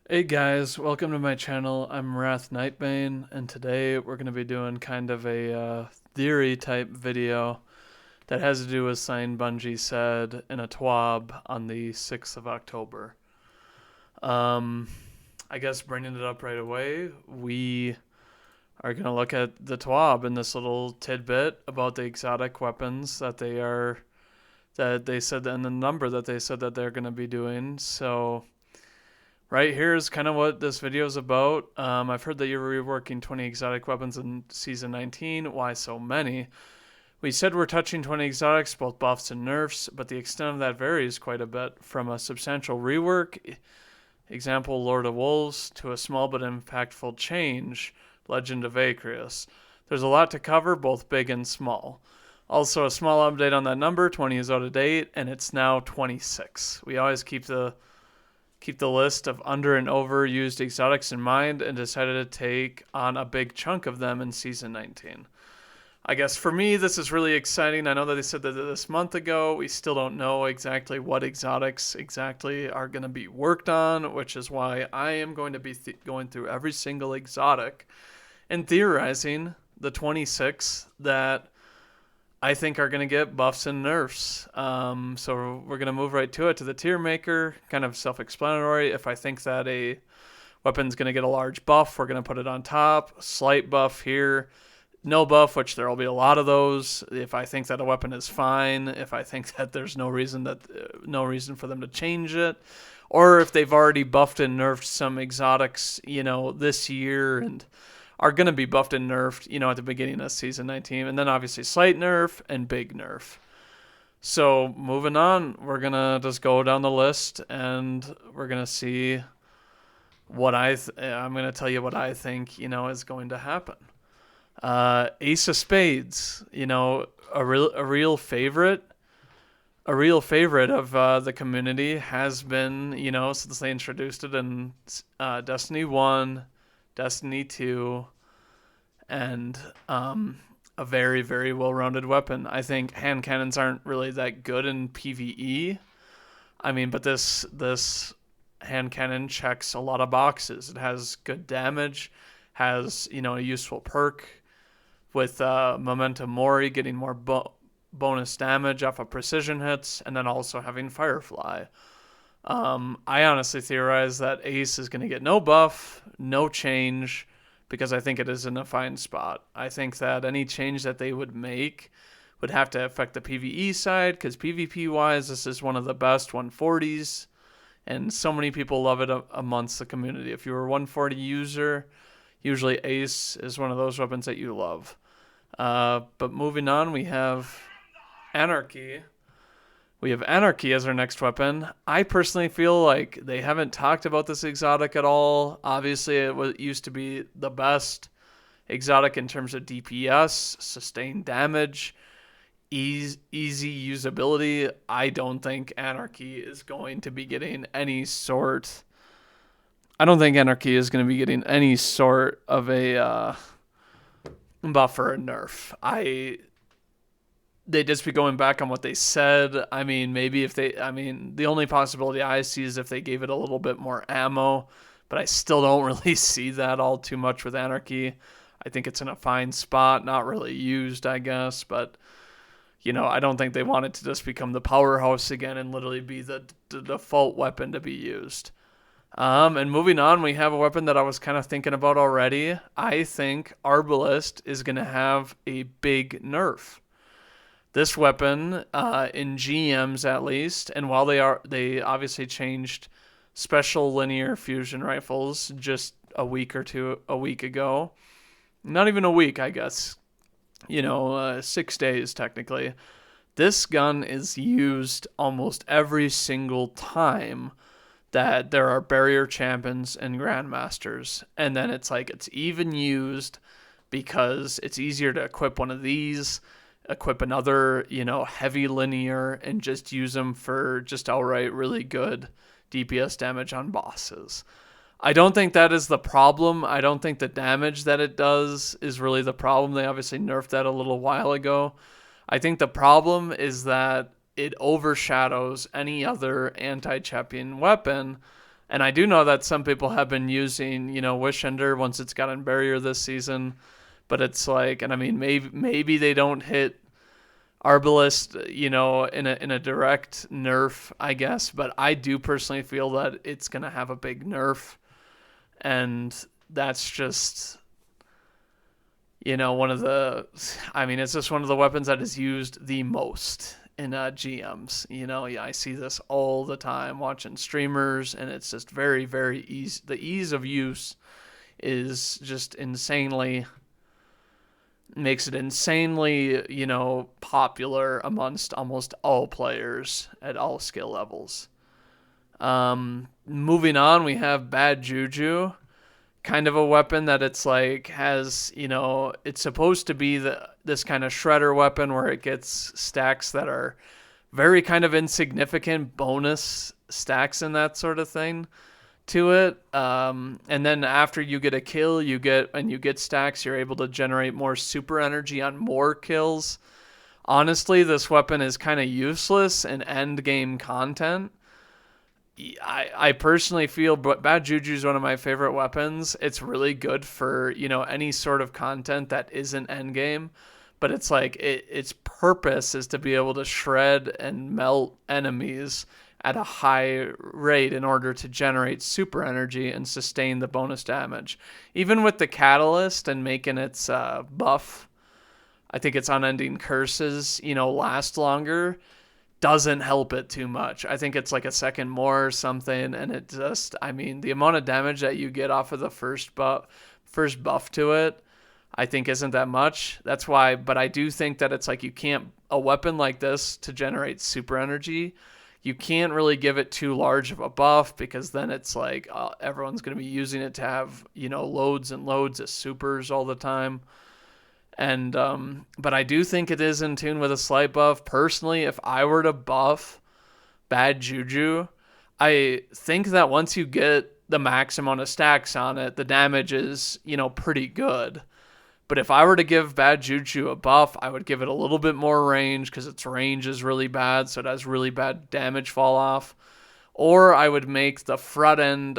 Hey guys, welcome to my channel. I'm Wrath Nightbane, and today we're going to be doing kind of a theory type video that has to do with something Bungie said in a TWAB on the 6th of October. Um, I guess bringing it up right away, we are going to look at the TWAB and this little tidbit about the exotic weapons that they said, and the number that they said that they're going to be doing. So right here is kind of what this video is about. I've heard that you're reworking 20 exotic weapons in Season 19. Why so many? We said we're touching 20 exotics, both buffs and nerfs, but the extent of that varies quite a bit, from a substantial rework, example Lord of Wolves, to a small but impactful change, Legend of Acreus. There's a lot to cover, both big and small. Also, a small update on that number, 20 is out of date, and it's now 26. We always keep the list of under and overused exotics in mind and decided to take on a big chunk of them in Season 19. I guess for me, this is really exciting. I know that they said that this month ago. We still don't know exactly what exotics exactly are going to be worked on, which is why I am going to be going through every single exotic and theorizing the 26 that I think are going to get buffs and nerfs. So we're going to move right to it, to the tier maker, kind of self-explanatory. If I think that a weapon's going to get a large buff, we're going to put it on top. Slight buff here, no buff, which there will be a lot of those. If I think that a weapon is fine, if I think that there's no reason for them to change it, or if they've already buffed and nerfed some exotics, this year and are going to be buffed and nerfed, at the beginning of Season 19. And then obviously slight nerf and big nerf. So moving on, we're going to just go down the list and we're going to see what I'm going to tell you what I think, is going to happen. Ace of Spades, a real favorite. A real favorite of the community has been, since they introduced it in Destiny 1, Destiny 2, and a very, very well-rounded weapon. I think hand cannons aren't really that good in PvE. But this hand cannon checks a lot of boxes. It has good damage, has, a useful perk with Momentum Mori, getting more bonus damage off of precision hits, and then also having Firefly. I honestly theorize that Ace is going to get no buff, no change, because I think it is in a fine spot. I think that any change that they would make would have to affect the PvE side, because PvP-wise, this is one of the best 140s, and so many people love it amongst the community. If you're a 140 user, usually Ace is one of those weapons that you love. But moving on, we have Anarchy. We have Anarchy as our next weapon. I personally feel like they haven't talked about this exotic at all. Obviously, it used to be the best exotic in terms of DPS, sustained damage, easy usability. I don't think Anarchy is going to be getting any sort. I don't think Anarchy is going to be getting any sort of a buff or a nerf. They'd just be going back on what they said. Maybe if the only possibility I see is if they gave it a little bit more ammo, but I still don't really see that all too much with Anarchy. I think it's in a fine spot, not really used, I guess, but, I don't think they want it to just become the powerhouse again and literally be the default weapon to be used. And moving on, we have a weapon that I was kind of thinking about already. I think Arbalest is going to have a big nerf. This weapon, in GMs at least, and while they obviously changed special linear fusion rifles just a week ago, not even a week, I guess, 6 days technically. This gun is used almost every single time that there are barrier champions and grandmasters, and then it's even used because it's easier to equip one of these, equip another, heavy linear, and just use them for just outright really good DPS damage on bosses. I don't think that is the problem. I don't think the damage that it does is really the problem. They obviously nerfed that a little while ago. I think the problem is that it overshadows any other anti-champion weapon, And I do know that some people have been using, Wish Ender once it's gotten barrier this season. But it's like, and I mean, maybe they don't hit Arbalest, in a direct nerf, I guess. But I do personally feel that it's gonna have a big nerf, and that's just, one of the, I mean, it's just one of the weapons that is used the most in GMs. I see this all the time watching streamers, and it's just very, very easy. The ease of use is just makes it insanely, popular amongst almost all players at all skill levels. Moving on, we have Bad Juju, kind of a weapon that it's like has, it's supposed to be this kind of shredder weapon where it gets stacks that are very kind of insignificant bonus stacks and that sort of thing to it. And then after you get a kill, you get stacks, you're able to generate more super energy on more kills. Honestly, this weapon is kind of useless in end game content. I personally feel Bad Juju is one of my favorite weapons. It's really good for, any sort of content that isn't endgame. But it's like its purpose is to be able to shred and melt enemies at a high rate in order to generate super energy and sustain the bonus damage. Even with the catalyst and making its buff, I think its unending curses, last longer, doesn't help it too much. I think it's like a second more or something, and it just, I mean, the amount of damage that you get off of the first buff to it, I think isn't that much. That's why, but I do think that it's like a weapon like this to generate super energy, you can't really give it too large of a buff, because then it's like everyone's going to be using it to have, loads and loads of supers all the time. And but I do think it is in tune with a slight buff. Personally, if I were to buff Bad Juju, I think that once you get the max amount of stacks on it, the damage is, pretty good. But if I were to give Bad Juju a buff, I would give it a little bit more range, because its range is really bad, so it has really bad damage fall off. Or I would make the front end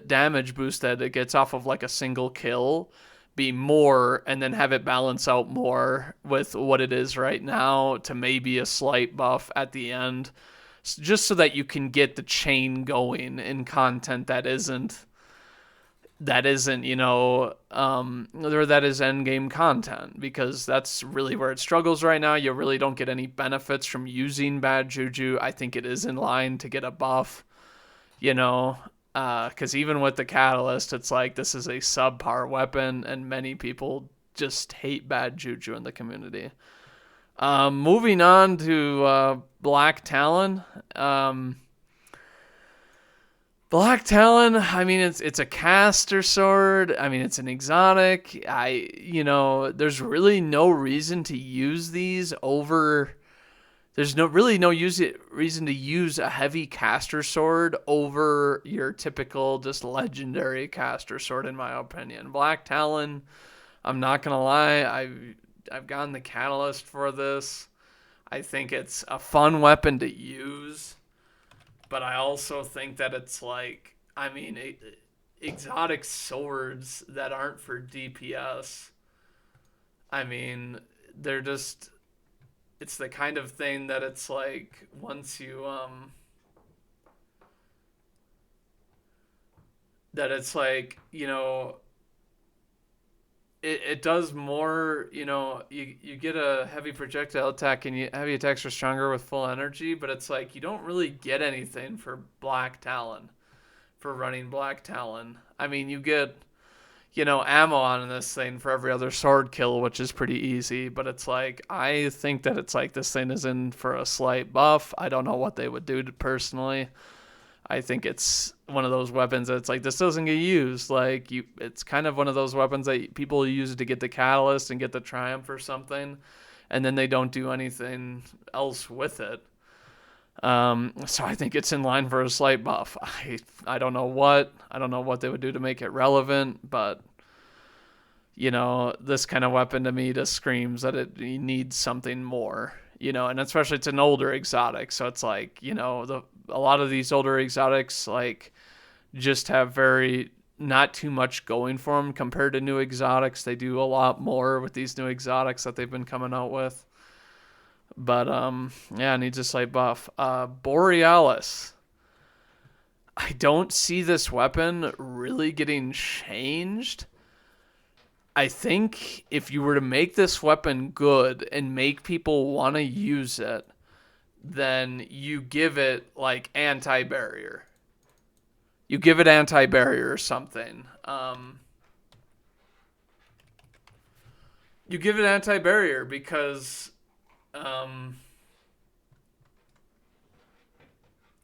damage boost that it gets off of like a single kill be more, and then have it balance out more with what it is right now to maybe a slight buff at the end, just so that you can get the chain going in content that isn't or that is end game content, because that's really where it struggles right now. You really don't get any benefits from using Bad Juju. I think it is in line to get a buff, because even with the catalyst, it's like this is a subpar weapon, and many people just hate Bad Juju in the community. Moving on to Black Talon. Black Talon, I mean, it's a caster sword. I mean, it's an exotic. There's really no reason to use these over. There's no reason to use a heavy caster sword over your typical just legendary caster sword, in my opinion. Black Talon, I'm not gonna lie, I've gotten the catalyst for this. I think it's a fun weapon to use, but I also think that it's like, I mean, exotic swords that aren't for DPS, I mean, they're just, it's the kind of thing that it's like once you that it's like, it does more, you get a heavy projectile attack, and heavy attacks are stronger with full energy, but it's like you don't really get anything for Black Talon, for running Black Talon. I mean, you get, ammo on this thing for every other sword kill, which is pretty easy, but it's like, I think that it's like this thing is in for a slight buff. I don't know what they would do personally. I think it's one of those weapons that's like, this doesn't get used. Like, it's kind of one of those weapons that people use to get the catalyst and get the triumph or something, and then they don't do anything else with it. So I think it's in line for a slight buff. I don't know what they would do to make it relevant, but this kind of weapon to me just screams that it needs something more, and especially it's an older exotic, so it's like, the a lot of these older exotics like just have very not too much going for them compared to new exotics. They do a lot more with these new exotics that they've been coming out with. But yeah, needs a slight buff. Borealis. I don't see this weapon really getting changed. I think if you were to make this weapon good and make people want to use it, then you give it like anti-barrier. You give it anti-barrier or something. You give it anti-barrier because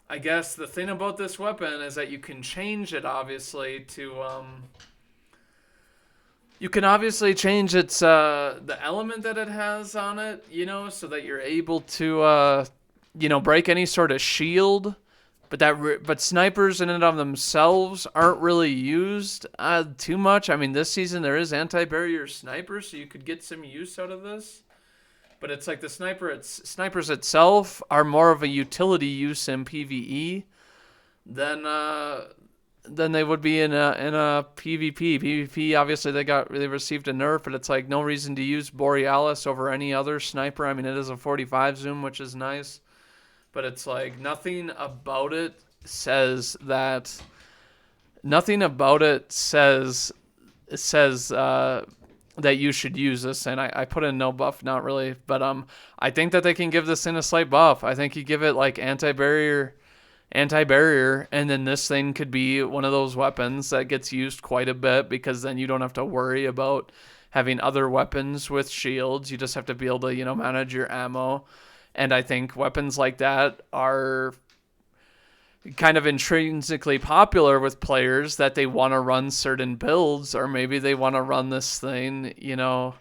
I guess the thing about this weapon is that you can change it, obviously, to you can obviously change its the element that it has on it, you know, so that you're able to you know, break any sort of shield. But snipers in and of themselves aren't really used too much. I mean, this season there is anti-barrier snipers, so you could get some use out of this. But it's like the snipers itself are more of a utility use in PvE than they would be in a PvP. PvP, obviously they received a nerf, but it's like no reason to use Borealis over any other sniper. I mean, it is a 45 zoom, which is nice, but it's like nothing about it says that that you should use this, and I put in no buff, not really, but I think that they can give this thing a slight buff. I think you give it like anti-barrier, and then this thing could be one of those weapons that gets used quite a bit, because then you don't have to worry about having other weapons with shields. You just have to be able to, you know, manage your ammo, and I think weapons like that are kind of intrinsically popular with players, that they want to run certain builds, or maybe they want to run this thing, you know,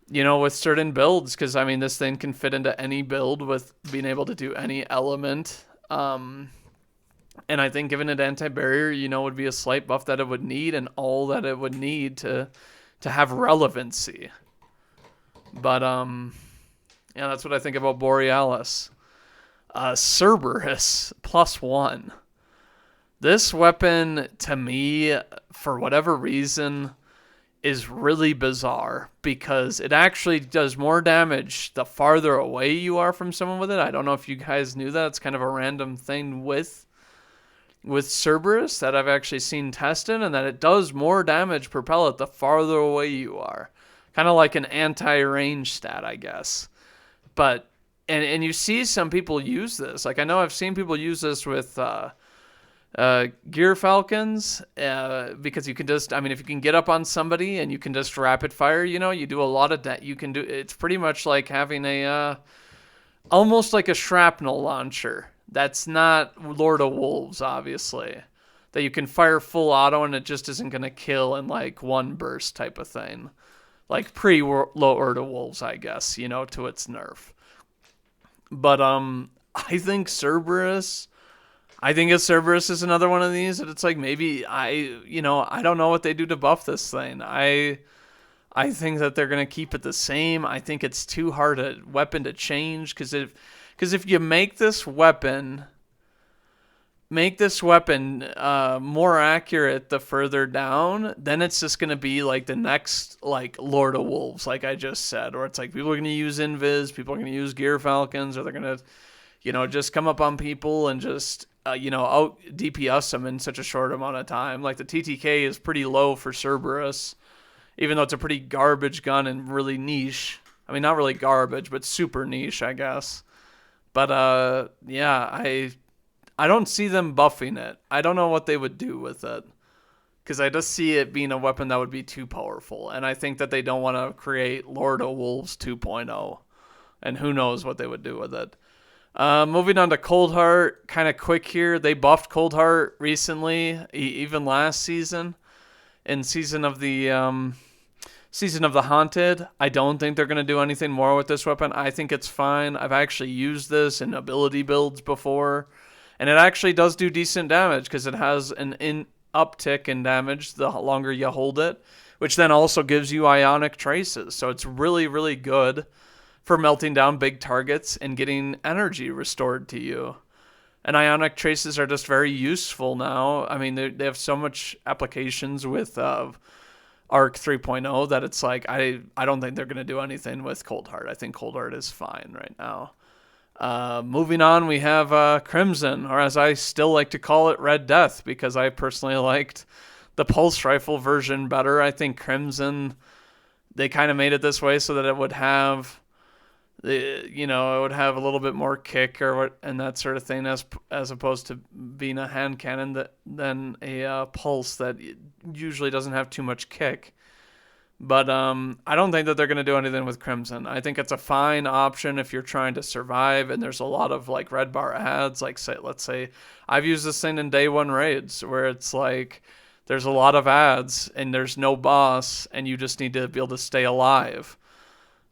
with certain builds, because I mean, this thing can fit into any build with being able to do any element. And I think giving it anti-barrier, you know, would be a slight buff that it would need, and all that it would need to have relevancy. But yeah, that's what I think about Borealis. Cerberus +1. This weapon, to me, for whatever reason, is really bizarre, because it actually does more damage the farther away you are from someone with it. I don't know if you guys knew that. It's kind of a random thing with Cerberus that I've actually seen tested, and that it does more damage per pellet the farther away you are. Kind of like an anti-range stat, I guess. But And you see some people use this. Like, I know I've seen people use this with Gear Falcons, because you can just, I mean, if you can get up on somebody and you can just rapid fire, you know, you do a lot of that. You can do, it's pretty much like having almost like a shrapnel launcher. That's not Lord of Wolves, obviously. That you can fire full auto and it just isn't going to kill in like one burst type of thing. Like pre-Lord of Wolves, I guess, you know, to its nerf. But I think Cerberus is another one of these that it's like, maybe I don't know what they do to buff this thing. I think that they're going to keep it the same. I think it's too hard a weapon to change, because if you make this weapon more accurate the further down, then it's just going to be like the next like Lord of Wolves, like I just said, or it's like people are going to use Invis, people are going to use Gear Falcons, or they're going to, you know, just come up on people and just, out DPS them in such a short amount of time. Like the TTK is pretty low for Cerberus, even though it's a pretty garbage gun and really niche. I mean, not really garbage, but super niche, I guess. But yeah, I don't see them buffing it. I don't know what they would do with it, because I just see it being a weapon that would be too powerful. And I think that they don't want to create Lord of Wolves 2.0. And who knows what they would do with it. Moving on to Cold Heart, kind of quick here. They buffed Cold Heart recently, even last season, in Season of the Haunted. I don't think they're going to do anything more with this weapon. I think it's fine. I've actually used this in ability builds before. And it actually does do decent damage, because it has an uptick in damage the longer you hold it, which then also gives you ionic traces. So it's really, really good for melting down big targets and getting energy restored to you. And ionic traces are just very useful now. I mean, they have so much applications with Arc 3.0 that it's like I don't think they're going to do anything with Cold Heart. I think Cold Heart is fine right now. Moving on, we have Crimson, or as I still like to call it, Red Death, because I personally liked the pulse rifle version better. I think Crimson, they kind of made it this way so that it would have it would have a little bit more kick or what and that sort of thing, as opposed to being a hand cannon than a pulse that usually doesn't have too much kick. But I don't think that they're going to do anything with Crimson. I think it's a fine option if you're trying to survive, and there's a lot of like red bar ads. Like, let's say I've used this thing in day one raids where it's like there's a lot of ads and there's no boss, and you just need to be able to stay alive.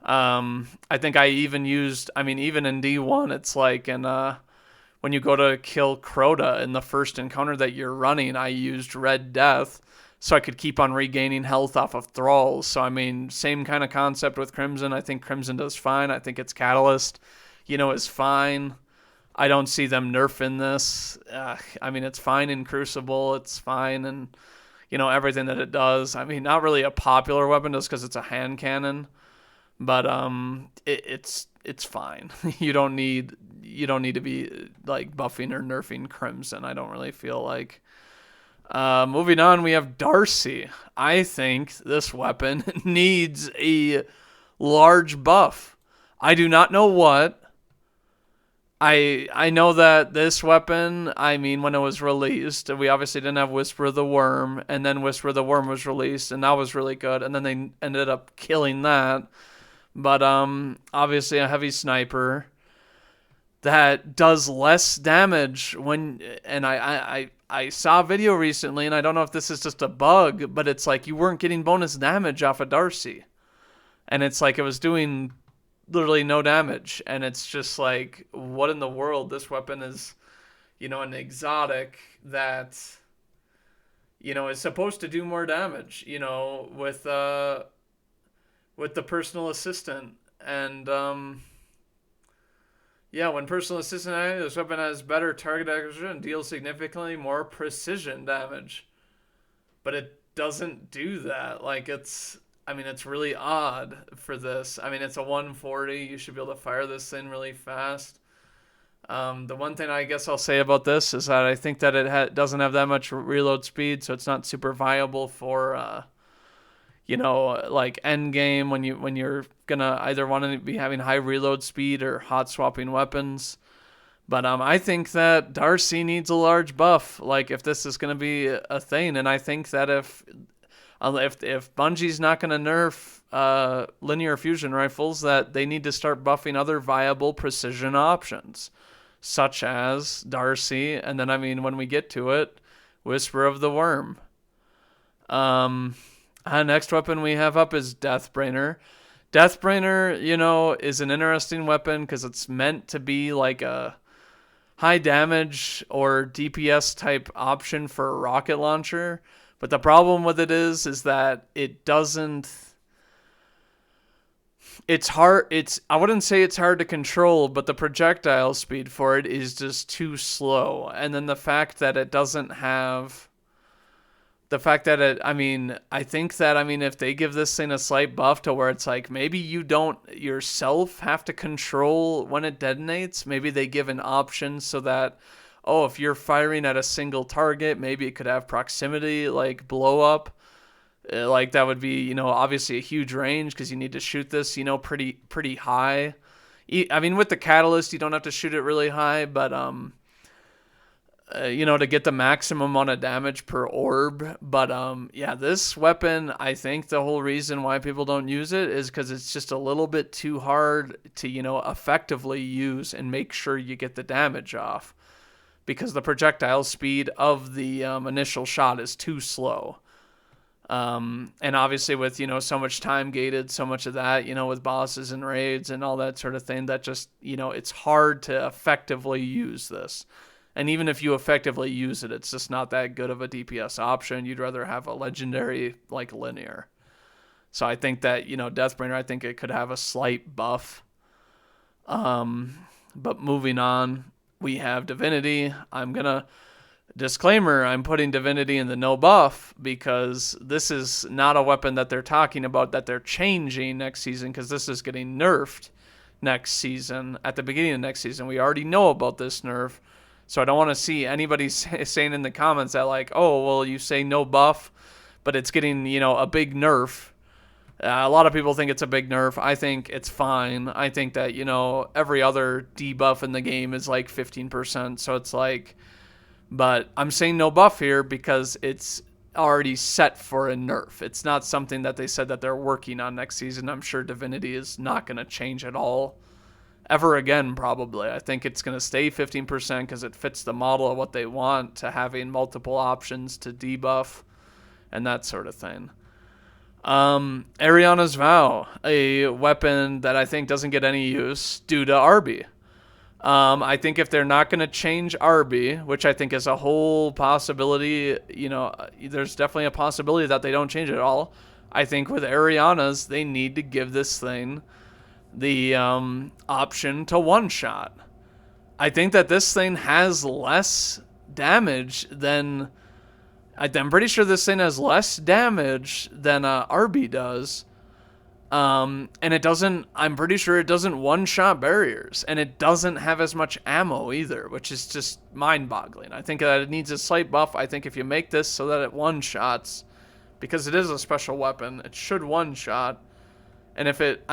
I think I even used, even in D1, it's like when you go to kill Crota in the first encounter that you're running, I used Red Death so I could keep on regaining health off of thralls. So, same kind of concept with Crimson. I think Crimson does fine. I think its Catalyst, is fine. I don't see them nerfing this. It's fine in Crucible. It's fine and, everything that it does. Not really a popular weapon just because it's a hand cannon. But it's fine. You don't need to be like buffing or nerfing Crimson. I don't really feel like. Moving on, we have Darcy. I think this weapon needs a large buff. I do not know what. I know that this weapon, when it was released, we obviously didn't have Whisper of the Worm, and then Whisper of the Worm was released, and that was really good, and then they ended up killing that. But obviously a heavy sniper that does less damage and I saw a video recently, and I don't know if this is just a bug, but it's like you weren't getting bonus damage off of Darcy. And it's like it was doing literally no damage. And it's just like, what in the world? This weapon is, an exotic that, is supposed to do more damage, with the personal assistant. And when personal assistant activated, this weapon has better target acquisition and deals significantly more precision damage. But it doesn't do that. Like, it's really odd for this. It's a 140. You should be able to fire this thing really fast. The one thing I guess I'll say about this is that I think that it doesn't have that much reload speed, so it's not super viable for like end game when you're gonna either want to be having high reload speed or hot swapping weapons. But I think that Darcy needs a large buff, like if this is gonna be a thing. And I think that if Bungie's not gonna nerf linear fusion rifles, that they need to start buffing other viable precision options, such as Darcy, and then when we get to it, Whisper of the Worm. Next weapon we have up is Deathbrainer. Deathbrainer, is an interesting weapon because it's meant to be like a high damage or DPS type option for a rocket launcher. But the problem with it is that it doesn't. It's hard. I wouldn't say it's hard to control, but the projectile speed for it is just too slow. And then the fact that it doesn't have. The fact that I think that, if they give this thing a slight buff to where it's like maybe you don't yourself have to control when it detonates, maybe they give an option so that, if you're firing at a single target, maybe it could have proximity, like blow up. Like that would be, obviously a huge range because you need to shoot this, pretty high. With the Catalyst, you don't have to shoot it really high, but, to get the maximum amount of damage per orb. But this weapon, I think the whole reason why people don't use it is because it's just a little bit too hard to, effectively use and make sure you get the damage off, because the projectile speed of the initial shot is too slow. And obviously with, so much time gated, so much of that, with bosses and raids and all that sort of thing, that just, it's hard to effectively use this. And even if you effectively use it, it's just not that good of a DPS option. You'd rather have a legendary, like, linear. So I think that, Deathbringer, I think it could have a slight buff. But moving on, we have Divinity. Disclaimer, I'm putting Divinity in the no buff because this is not a weapon that they're talking about that they're changing next season, because this is getting nerfed next season, at the beginning of next season. We already know about this nerf, so I don't want to see anybody saying in the comments that like, oh, well, you say no buff, but it's getting, a big nerf. A lot of people think it's a big nerf. I think it's fine. I think that, every other debuff in the game is like 15%, so it's like, but I'm saying no buff here because it's already set for a nerf. It's not something that they said that they're working on next season. I'm sure Divinity is not going to change at all ever again, probably. I think it's going to stay 15% because it fits the model of what they want, to having multiple options to debuff and that sort of thing. Ariana's Vow, a weapon that I think doesn't get any use due to RB. I think if they're not going to change RB, which I think is a whole possibility, there's definitely a possibility that they don't change it at all. I think with Ariana's, they need to give this thing the option to one-shot. I think that this thing has less damage than... I'm pretty sure this thing has less damage than RB does. And it doesn't, I'm pretty sure it doesn't one-shot barriers, and it doesn't have as much ammo either, which is just mind-boggling. I think that it needs a slight buff. I think if you make this so that it one-shots, because it is a special weapon, it should one-shot. And if it,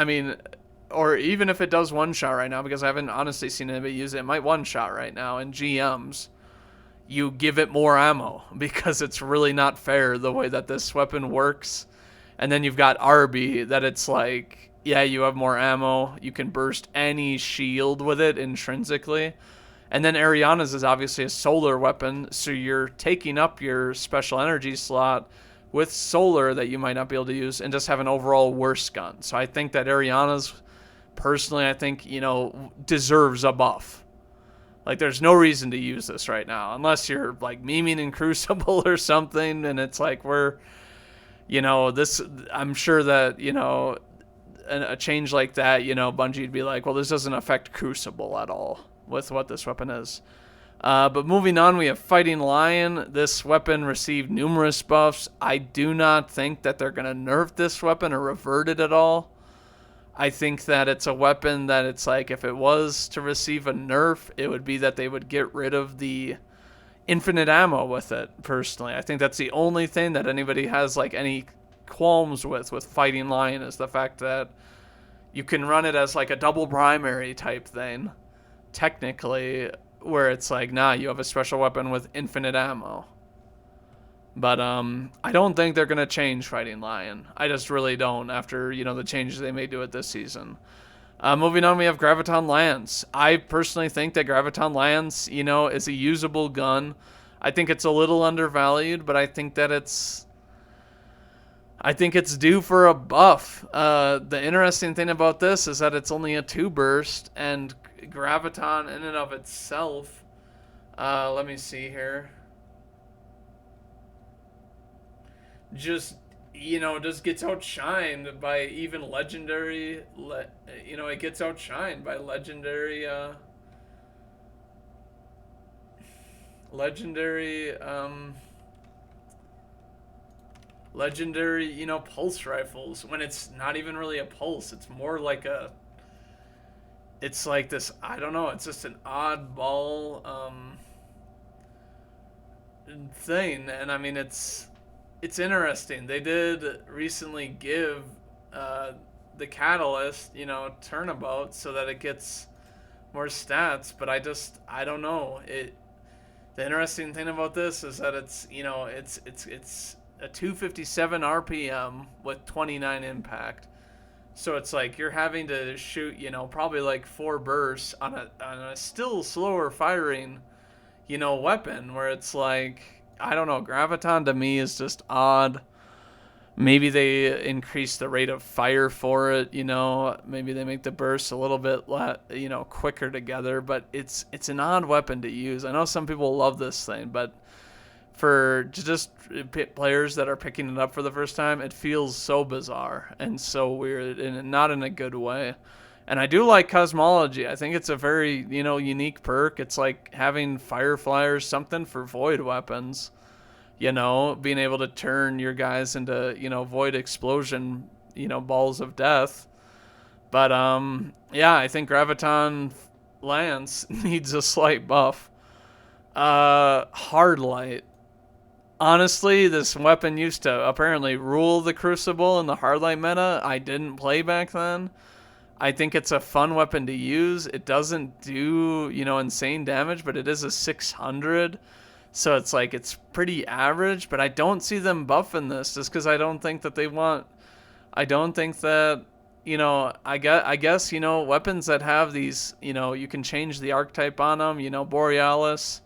or even if it does one-shot right now, because I haven't honestly seen anybody use it, it might one-shot right now in GMs. You give it more ammo, because it's really not fair the way that this weapon works. And then you've got RB that it's like, yeah, you have more ammo. You can burst any shield with it intrinsically. And then Ariana's is obviously a solar weapon, so you're taking up your special energy slot with solar that you might not be able to use, and just have an overall worse gun. So I think that Ariana's, personally, I think, deserves a buff. Like, there's no reason to use this right now, unless you're, like, memeing in Crucible or something, and it's like, this, I'm sure that, a change like that, Bungie would be like, well, this doesn't affect Crucible at all with what this weapon is. But moving on, we have Fighting Lion. This weapon received numerous buffs. I do not think that they're going to nerf this weapon or revert it at all. I think that it's a weapon that it's like, if it was to receive a nerf, it would be that they would get rid of the infinite ammo with it, personally. I think that's the only thing that anybody has like any qualms with Fighting Lion, is the fact that you can run it as like a double primary type thing, technically, where it's like, nah, you have a special weapon with infinite ammo. But I don't think they're going to change Fighting Lion. I just really don't, after, the changes they may do it this season. Moving on, we have Graviton Lance. I personally think that Graviton Lance, is a usable gun. I think it's a little undervalued, but I think that it's due for a buff. The interesting thing about this is that it's only a 2 burst, and Graviton in and of itself, let me see here, just gets outshined by even legendary, it gets outshined by legendary, pulse rifles, when it's not even really a pulse. It's more like it's like this, I don't know, it's just an oddball, thing. And it's interesting. They did recently give the Catalyst, turnabout, so that it gets more stats, but I don't know. The interesting thing about this is that it's, it's a 257 RPM with 29 impact. So it's like you're having to shoot, probably like 4 bursts on a still slower firing, weapon, where it's like, I don't know, Graviton to me is just odd. Maybe they increase the rate of fire for it, maybe they make the bursts a little bit, quicker together, but it's an odd weapon to use. I know some people love this thing, but for just players that are picking it up for the first time, it feels so bizarre and so weird, and not in a good way. And I do like cosmology. I think it's a very, unique perk. It's like having fire flyers, something for void weapons. Being able to turn your guys into, void explosion, balls of death. But yeah, I think Graviton Lance needs a slight buff. Hard light. Honestly, this weapon used to apparently rule the Crucible in the hard light meta. I didn't play back then. I think it's a fun weapon to use. It doesn't do, insane damage, but it is a 600. So it's like, it's pretty average, but I don't see them buffing this just because I don't think that they want, I don't think that, I guess, weapons that have these, you can change the archetype on them, Borealis,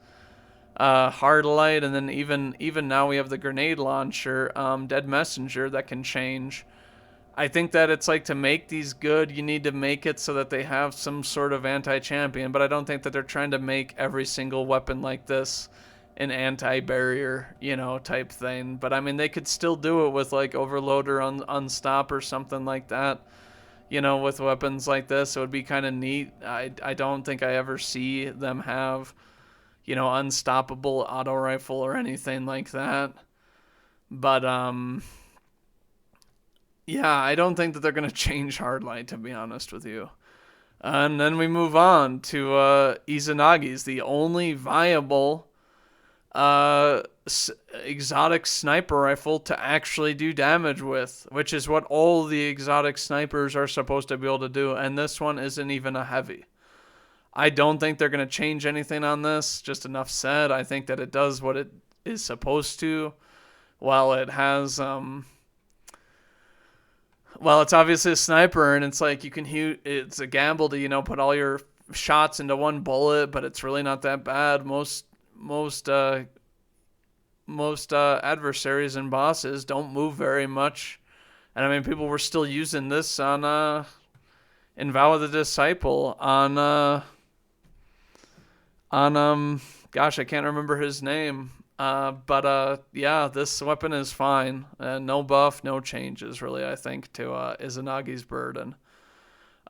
hard light, and then even now we have the grenade launcher, Dead Messenger that can change. I think that it's like, to make these good, you need to make it so that they have some sort of anti-champion, but I don't think that they're trying to make every single weapon like this an anti-barrier, type thing. But I mean, they could still do it with like Overload or Unstop or something like that, with weapons like this. It would be kind of neat. I don't think I ever see them have, unstoppable auto rifle or anything like that. But yeah, I don't think that they're going to change Hardlight, to be honest with you. And then we move on to Izanagi's, the only viable exotic sniper rifle to actually do damage with, which is what all the exotic snipers are supposed to be able to do, and this one isn't even a heavy. I don't think they're going to change anything on this, just enough said. I think that it does what it is supposed to. While it has well, it's obviously a sniper, and it's like, it's a gamble to, put all your shots into one bullet, but it's really not that bad. Most adversaries and bosses don't move very much. And I mean, people were still using this on in Vow of the Disciple on gosh, I can't remember his name. But yeah, this weapon is fine. No buff, no changes, really, I think, to Izanagi's Burden.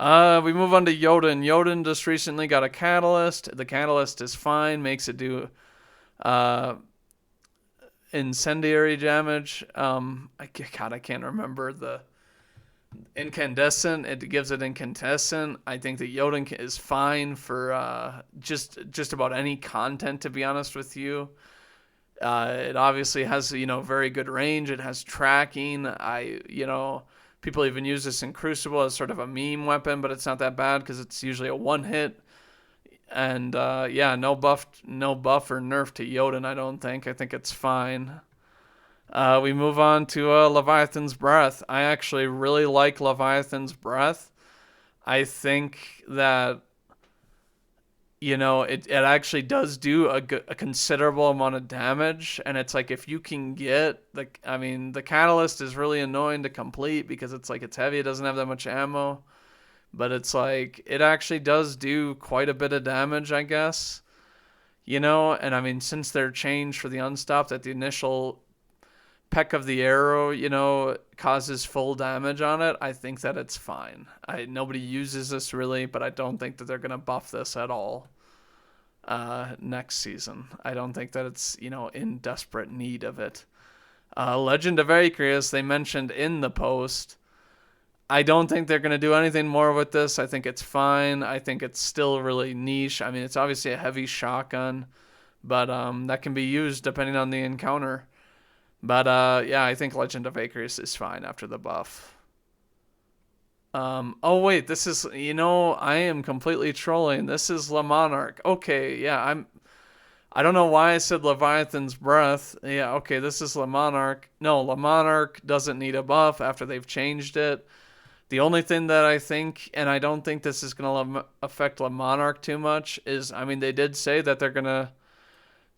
We move on to Jotun. Jotun just recently got a Catalyst. The Catalyst is fine, makes it do incendiary damage. I can't remember the incandescent. It gives it incandescent. I think that Jotun is fine for just about any content, to be honest with you. It obviously has, very good range. It has tracking. People even use this in Crucible as sort of a meme weapon, but it's not that bad because it's usually a one hit. And yeah, no buff or nerf to Jotun, I don't think. I think it's fine. We move on to Leviathan's Breath. I actually really like Leviathan's Breath. I think that, it actually does do a considerable amount of damage. And it's like, if you can get, the Catalyst is really annoying to complete because it's like, it's heavy, it doesn't have that much ammo. But it's like, it actually does do quite a bit of damage, I guess. And I mean, since they're changed for the Unstopped, that the initial peck of the arrow, causes full damage on it, I think that it's fine. Nobody uses this really, but I don't think that they're going to buff this at all next season. I don't think that it's, in desperate need of it. Legend of Acreus, they mentioned in the post. I don't think they're going to do anything more with this. I think it's fine. I think it's still really niche. I mean, it's obviously a heavy shotgun, but that can be used depending on the encounter. But yeah, I think Legend of Acreus is fine after the buff. Oh wait, this is, I am completely trolling. This is Le Monarch. Okay, yeah, I don't know why I said Leviathan's Breath. Yeah, okay, this is Le Monarch. No, Le Monarch doesn't need a buff after they've changed it. The only thing that I think, and I don't think this is going to affect Le Monarch too much, is, I mean, they did say that they're going to,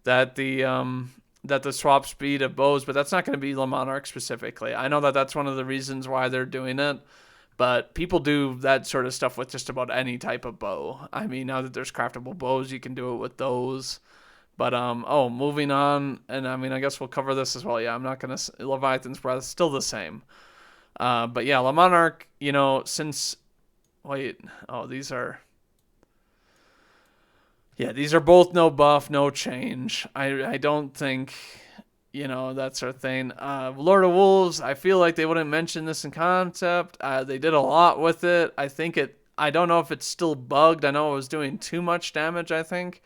that the swap speed of bows, but that's not going to be Le Monarch specifically. I know that that's one of the reasons why they're doing it, but people do that sort of stuff with just about any type of bow. I mean, now that there's craftable bows, you can do it with those. But, moving on, and I mean, I guess we'll cover this as well. Yeah, I'm not going to, Leviathan's Breath is still the same. But yeah, Le Monarch, since wait. Oh, these are... Yeah, these are both no buff, no change. I don't think, that's our thing. Lord of Wolves, I feel like they wouldn't mention this in concept. They did a lot with it. I don't know if it's still bugged. I know it was doing too much damage, I think.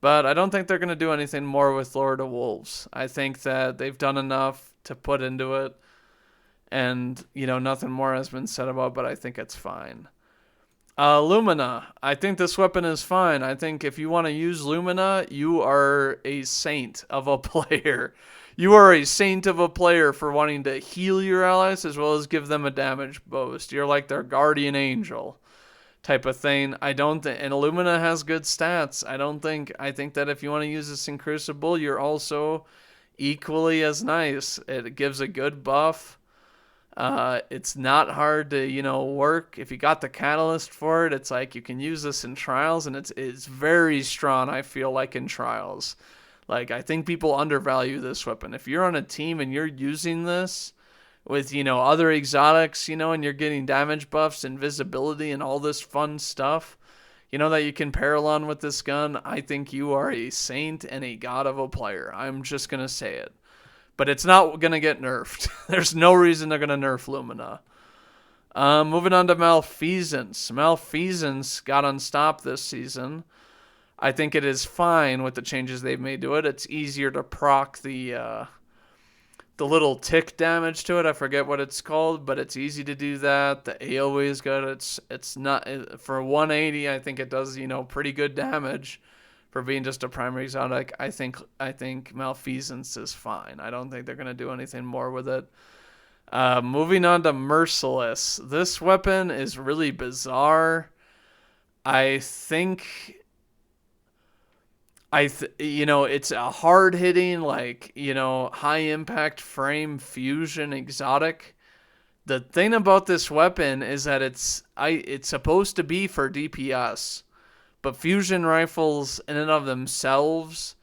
But I don't think they're going to do anything more with Lord of Wolves. I think that they've done enough to put into it. And, nothing more has been said about it, but I think it's fine. Lumina. I think this weapon is fine. I think if you want to use Lumina, you are a saint of a player. You are a saint of a player for wanting to heal your allies as well as give them a damage boost. You're like their guardian angel type of thing. And Lumina has good stats. I think that if you want to use this in Crucible, you're also equally as nice. It gives a good buff. It's not hard to, work. If you got the catalyst for it, it's like you can use this in trials, and it's very strong, I feel like, in trials. Like, I think people undervalue this weapon. If you're on a team and you're using this with, other exotics, and you're getting damage buffs, invisibility, and all this fun stuff, that you can parallel with this gun, I think you are a saint and a god of a player. I'm just going to say it. But it's not going to get nerfed. There's no reason they're going to nerf Lumina. Moving on to Malfeasance. Malfeasance got unstopped this season. I think it is fine with the changes they've made to it. It's easier to proc the little tick damage to it. I forget what it's called, but it's easy to do that. The AoE is good. It's not for 180. I think it does pretty good damage. For being just a primary exotic, I think Malfeasance is fine. I don't think they're going to do anything more with it. Moving on to Merciless. This weapon is really bizarre. I think... it's a hard-hitting, high-impact frame fusion exotic. The thing about this weapon is that it's supposed to be for DPS. But fusion rifles in and of themselves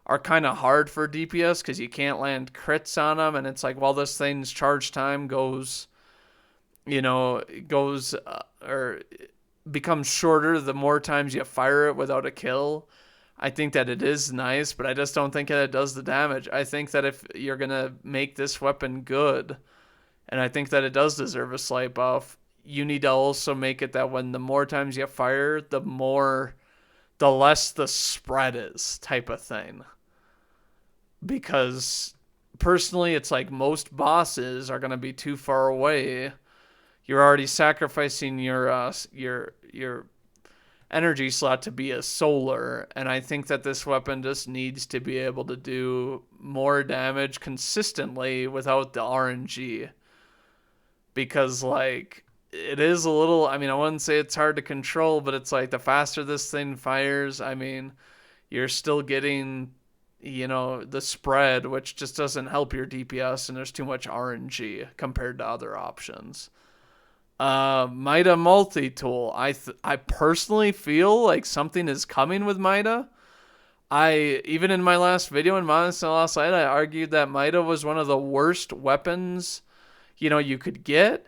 are kind of hard for DPS because you can't land crits on them. And it's like, while this thing's charge time goes or becomes shorter the more times you fire it without a kill. I think that it is nice, but I just don't think that it does the damage. I think that if you're going to make this weapon good, and I think that it does deserve a slight buff, you need to also make it that when the more times you fire, the less the spread is, type of thing. Because personally, it's like most bosses are going to be too far away. You're already sacrificing your energy slot to be a solar, and I think that this weapon just needs to be able to do more damage consistently without the RNG. Because, it is a little, I wouldn't say it's hard to control, but it's like the faster this thing fires, you're still getting, the spread, which just doesn't help your DPS, and there's too much RNG compared to other options. Mida multi-tool. I personally feel like something is coming with Mida. Even in my last video in Monster Last Light, I argued that Mida was one of the worst weapons, you could get.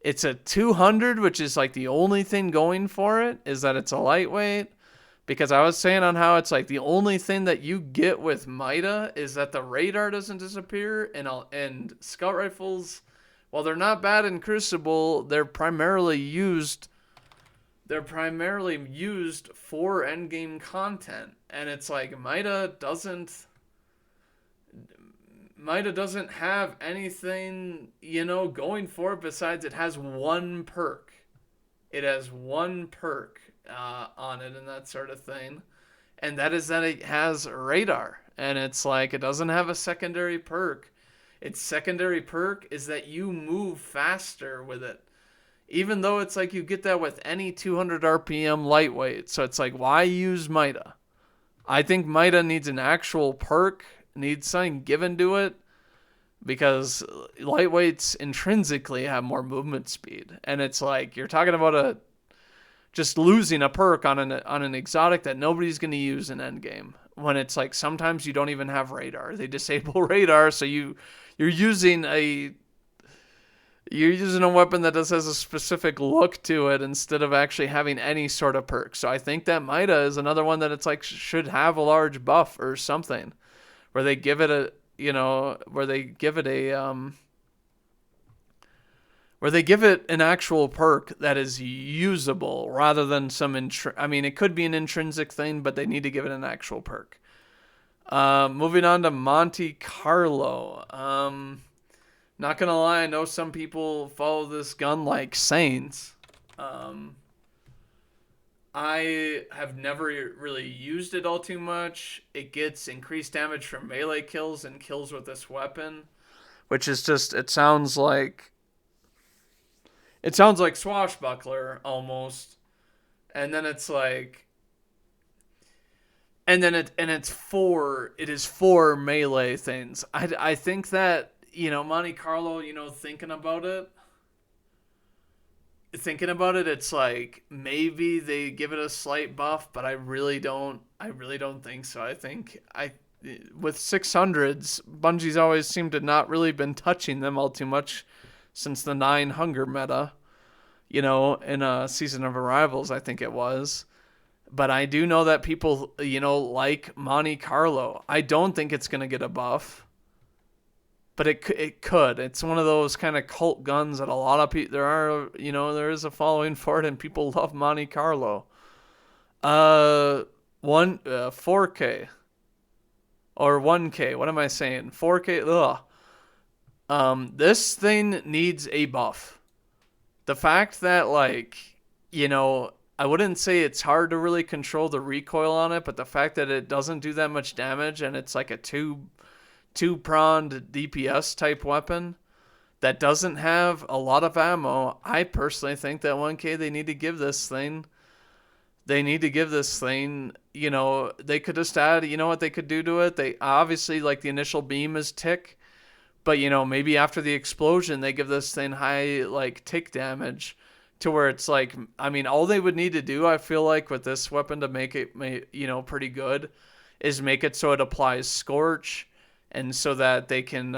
It's a 200, which is like the only thing going for it, is that it's a lightweight. Because I was saying on how it's like the only thing that you get with Mida is that the radar doesn't disappear, and scout rifles, while they're not bad in Crucible, they're primarily used for endgame content. And it's like Mida doesn't have anything, going for it besides it has one perk. It has one perk on it and that sort of thing. And that is that it has radar. And it's like it doesn't have a secondary perk. Its secondary perk is that you move faster with it. Even though it's like you get that with any 200 RPM lightweight. So it's like, why use Mida? I think Mida needs an actual perk, needs something given to it, because lightweights intrinsically have more movement speed. And it's like, you're talking about just losing a perk on an exotic that nobody's going to use in endgame. When it's like, sometimes you don't even have radar. They disable radar, so you're using You're using a weapon that just has a specific look to it instead of actually having any sort of perk. So I think that Mida is another one that it's like should have a large buff or something, where they give it a, where they give it a where they give it an actual perk that is usable rather than some I mean, it could be an intrinsic thing, but they need to give it an actual perk. Moving on to Monte Carlo. Not gonna lie, I know some people follow this gun like saints. I have never really used it all too much. It gets increased damage from melee kills and kills with this weapon, which is just, it sounds like Swashbuckler almost. And then it's like, it is four melee things. I think that, Monte Carlo, thinking about it, it's like maybe they give it a slight buff, but I really don't think so. I think with 600s, Bungie's always seemed to not really been touching them all too much since the 9 hunger meta, in a Season of Arrivals, I think it was. But I do know that people, like Monte Carlo. I don't think it's going to get a buff, but it could. It's one of those kind of cult guns that a lot of people, there is a following for it, and people love Monte Carlo. 4K or 1K. What am I saying? 4K. This thing needs a buff. The fact that, like, I wouldn't say it's hard to really control the recoil on it, but the fact that it doesn't do that much damage and it's like a two-pronged DPS type weapon that doesn't have a lot of ammo, I personally think that 1K they need to give this thing. They could just add, what they could do to it? They obviously, like, the initial beam is tick, but, maybe after the explosion, they give this thing high, like, tick damage to where it's like, I mean, all they would need to do, I feel like, with this weapon to make it, pretty good is make it so it applies Scorch, and so that they can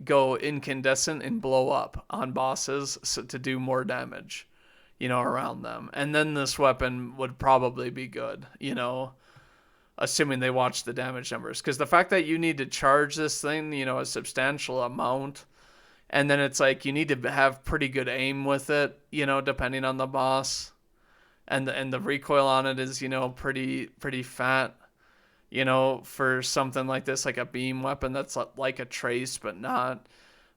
go incandescent and blow up on bosses to do more damage, around them. And then this weapon would probably be good, assuming they watch the damage numbers. Because the fact that you need to charge this thing, a substantial amount, and then it's like you need to have pretty good aim with it, depending on the boss. And the recoil on it is, pretty fat, for something like this, like a beam weapon that's like a trace, but not.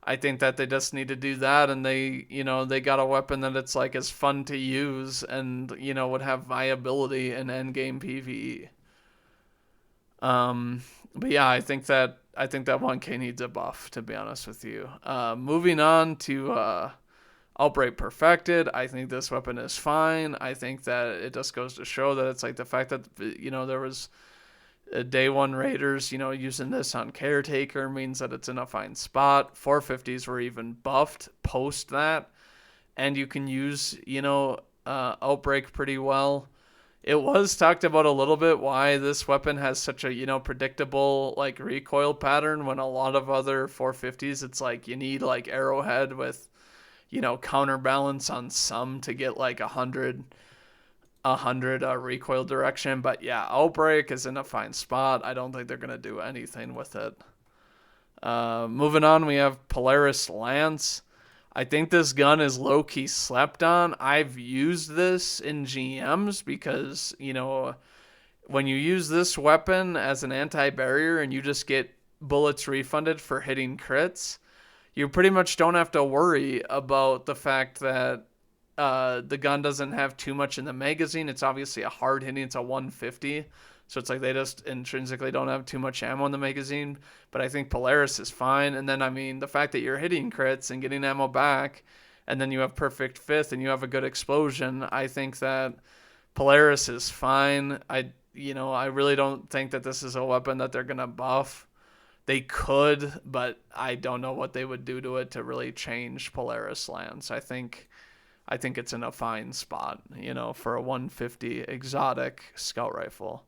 I think that they just need to do that, and they got a weapon that it's like is fun to use and, would have viability in endgame PvE. But yeah, I think that 1K needs a buff, to be honest with you. Moving on to Outbreak Perfected, I think this weapon is fine. I think that it just goes to show that it's like the fact that, there was day one raiders, using this on Caretaker means that it's in a fine spot. 450s were even buffed post that, and you can use, Outbreak pretty well. It was talked about a little bit why this weapon has such a, predictable, like, recoil pattern when a lot of other 450s, it's like you need, like, Arrowhead with, counterbalance on some to get, like, 100 recoil direction. But yeah, Outbreak is in a fine spot. I don't think they're going to do anything with it. Moving on, we have Polaris Lance. I think this gun is low-key slept on. I've used this in GMs because, when you use this weapon as an anti-barrier and you just get bullets refunded for hitting crits, you pretty much don't have to worry about the fact that the gun doesn't have too much in the magazine. It's obviously a hard hitting. It's a 150. So it's like they just intrinsically don't have too much ammo in the magazine. But I think Polaris is fine. And then, I mean, the fact that you're hitting crits and getting ammo back, and then you have perfect fifth and you have a good explosion, I think that Polaris is fine. I really don't think that this is a weapon that they're going to buff. They could, but I don't know what they would do to it to really change Polaris Lance. I think it's in a fine spot, for a 150 exotic scout rifle.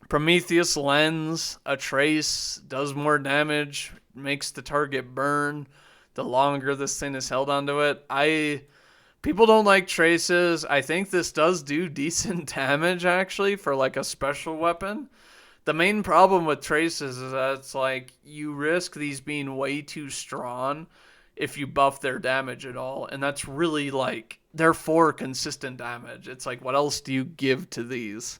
Prometheus Lens, a trace, does more damage, makes the target burn. the longer this thing is held onto it. People don't like traces. I think this does do decent damage, actually, for like a special weapon. The main problem with traces is that it's like you risk these being way too strong if you buff their damage at all. And that's really like, they're for consistent damage. It's like, what else do you give to these?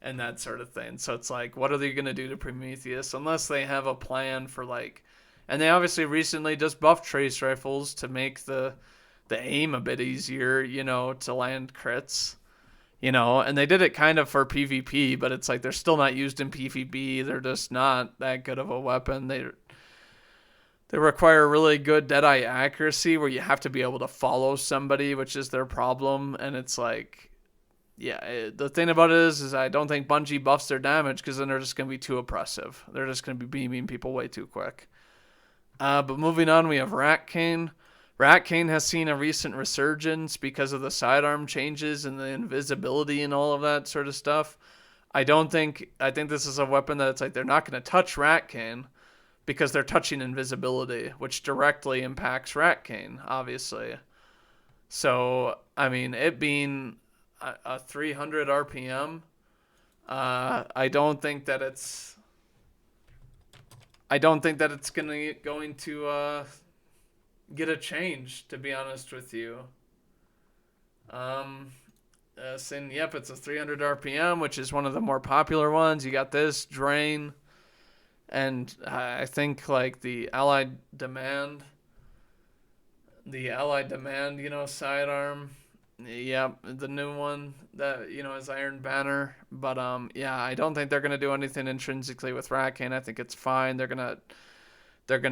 And that sort of thing. So it's like, what are they going to do to Prometheus? Unless they have a plan for like, and they obviously recently just buffed trace rifles to make the aim a bit easier, to land crits. And they did it kind of for PvP, but it's like they're still not used in PvP. They're just not that good of a weapon. They require really good Deadeye accuracy where you have to be able to follow somebody, which is their problem. And it's like, yeah, the thing about it is I don't think Bungie buffs their damage because then they're just going to be too oppressive. They're just going to be beaming people way too quick. But moving on, we have Ratcane. Ratcane has seen a recent resurgence because of the sidearm changes and the invisibility and all of that sort of stuff. I think this is a weapon that it's like they're not going to touch Ratcane because they're touching invisibility, which directly impacts Ratcane, obviously. So, I mean, it being a 300 RPM, I don't think that it's going to get a change, to be honest with you. Saying, yep, it's a 300 RPM, which is one of the more popular ones. You got this, Drain, and I think like the Allied Demand, sidearm. Yep, the new one that, is Iron Banner. But, yeah, I don't think they're going to do anything intrinsically with Ratcane. I think it's fine. They're going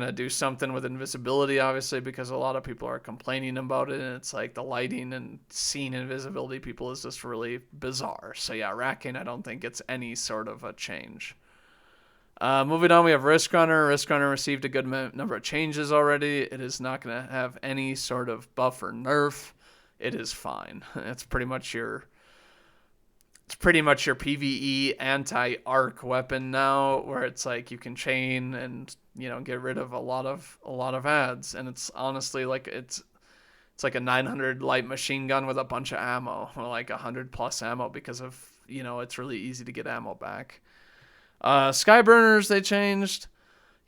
to do something with invisibility, obviously, because a lot of people are complaining about it, and it's like the lighting and seeing invisibility people is just really bizarre. So, yeah, Ratcane, I don't think gets any sort of a change. Moving on, we have Risk Runner. Risk Runner received a good number of changes already. It is not going to have any sort of buff or nerf. It is fine. It's pretty much your PvE anti-arc weapon now, where it's like you can chain and get rid of a lot of ads, and it's honestly like it's like a 900 light machine gun with a bunch of ammo, or like 100 plus ammo, because of it's really easy to get ammo back. Skyburners they changed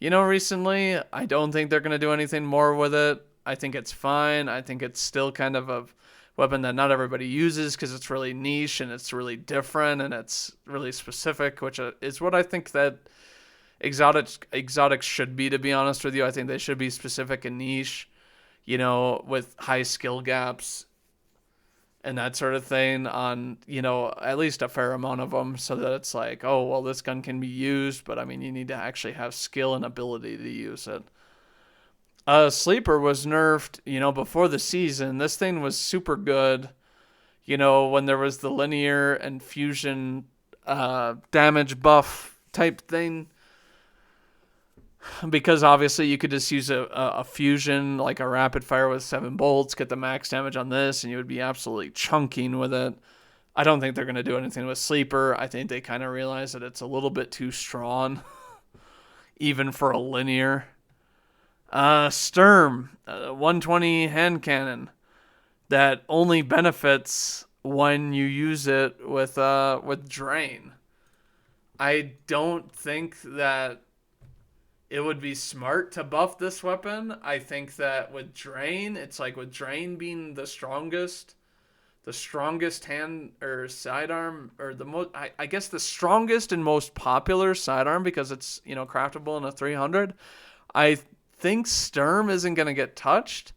recently. I don't think they're gonna do anything more with it. I think it's fine. I think it's still kind of a weapon that not everybody uses because it's really niche and it's really different and it's really specific, which is what I think that exotics should be, to be honest with you. I think they should be specific and niche, with high skill gaps and that sort of thing on, at least a fair amount of them, so that it's like, oh, well, this gun can be used, but I mean, you need to actually have skill and ability to use it. Sleeper was nerfed, before the season. This thing was super good, when there was the linear and fusion damage buff type thing. Because obviously you could just use a fusion, like a rapid fire with 7 bolts, get the max damage on this, and you would be absolutely chunking with it. I don't think they're going to do anything with Sleeper. I think they kind of realize that it's a little bit too strong, even for a linear. Sturm, 120 hand cannon that only benefits when you use it with Drain. I don't think that it would be smart to buff this weapon. I think that with Drain, it's like with Drain being the strongest hand or sidearm, or the most, I guess the strongest and most popular sidearm, because it's, craftable in a 300. I think Sturm isn't going to get touched,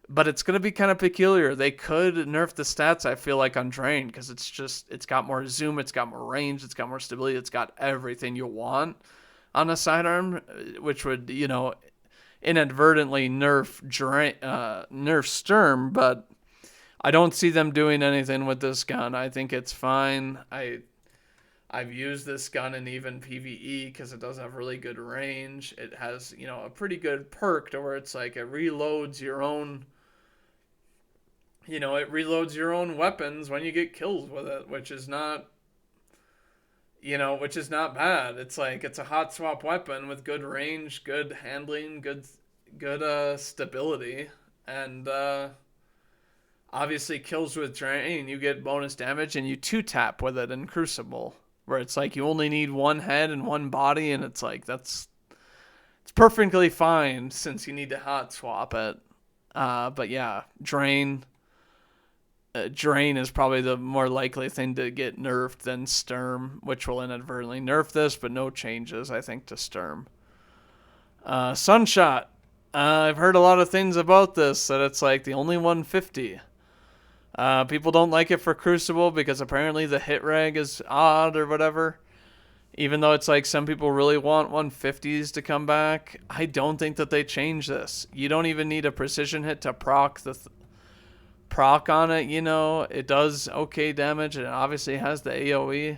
but it's going to be kind of peculiar. They could nerf the stats, I feel like, on Drain, because it's got more zoom, it's got more range, it's got more stability, it's got everything you want on a sidearm, which would, inadvertently nerf Sturm, but I don't see them doing anything with this gun. I think it's fine. I've used this gun in even PvE because it does have really good range. It has, a pretty good perk to where it's like it reloads your own, weapons when you get kills with it, which is not bad. It's like it's a hot swap weapon with good range, good handling, good good stability, and obviously kills with drain. You get bonus damage, and you 2-tap with it in Crucible, where it's like you only need one head and one body, and it's like it's perfectly fine since you need to hot swap it. But yeah, drain. Drain is probably the more likely thing to get nerfed than Sturm, which will inadvertently nerf this, but no changes, I think, to Sturm. Sunshot. I've heard a lot of things about this, that it's like the only 150. People don't like it for Crucible because apparently the hit reg is odd or whatever. Even though it's like some people really want 150s to come back, I don't think that they change this. You don't even need a precision hit to proc proc on it, you know. It does okay damage, and it obviously has the AoE.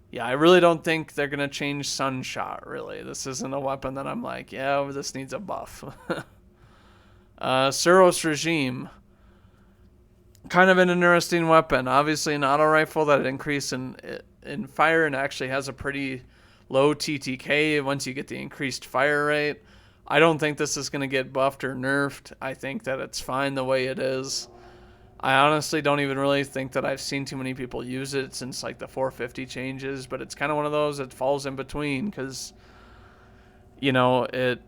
Yeah, I really don't think they're going to change Sunshot, really. This isn't a weapon that I'm like, yeah, this needs a buff. Suros Regime. Kind of an interesting weapon. Obviously an auto rifle that increases in fire and actually has a pretty low TTK once you get the increased fire rate. I don't think this is going to get buffed or nerfed. I think that it's fine the way it is. I honestly don't even really think that I've seen too many people use it since like the 450 changes, but it's kind of one of those that falls in between because, you know, it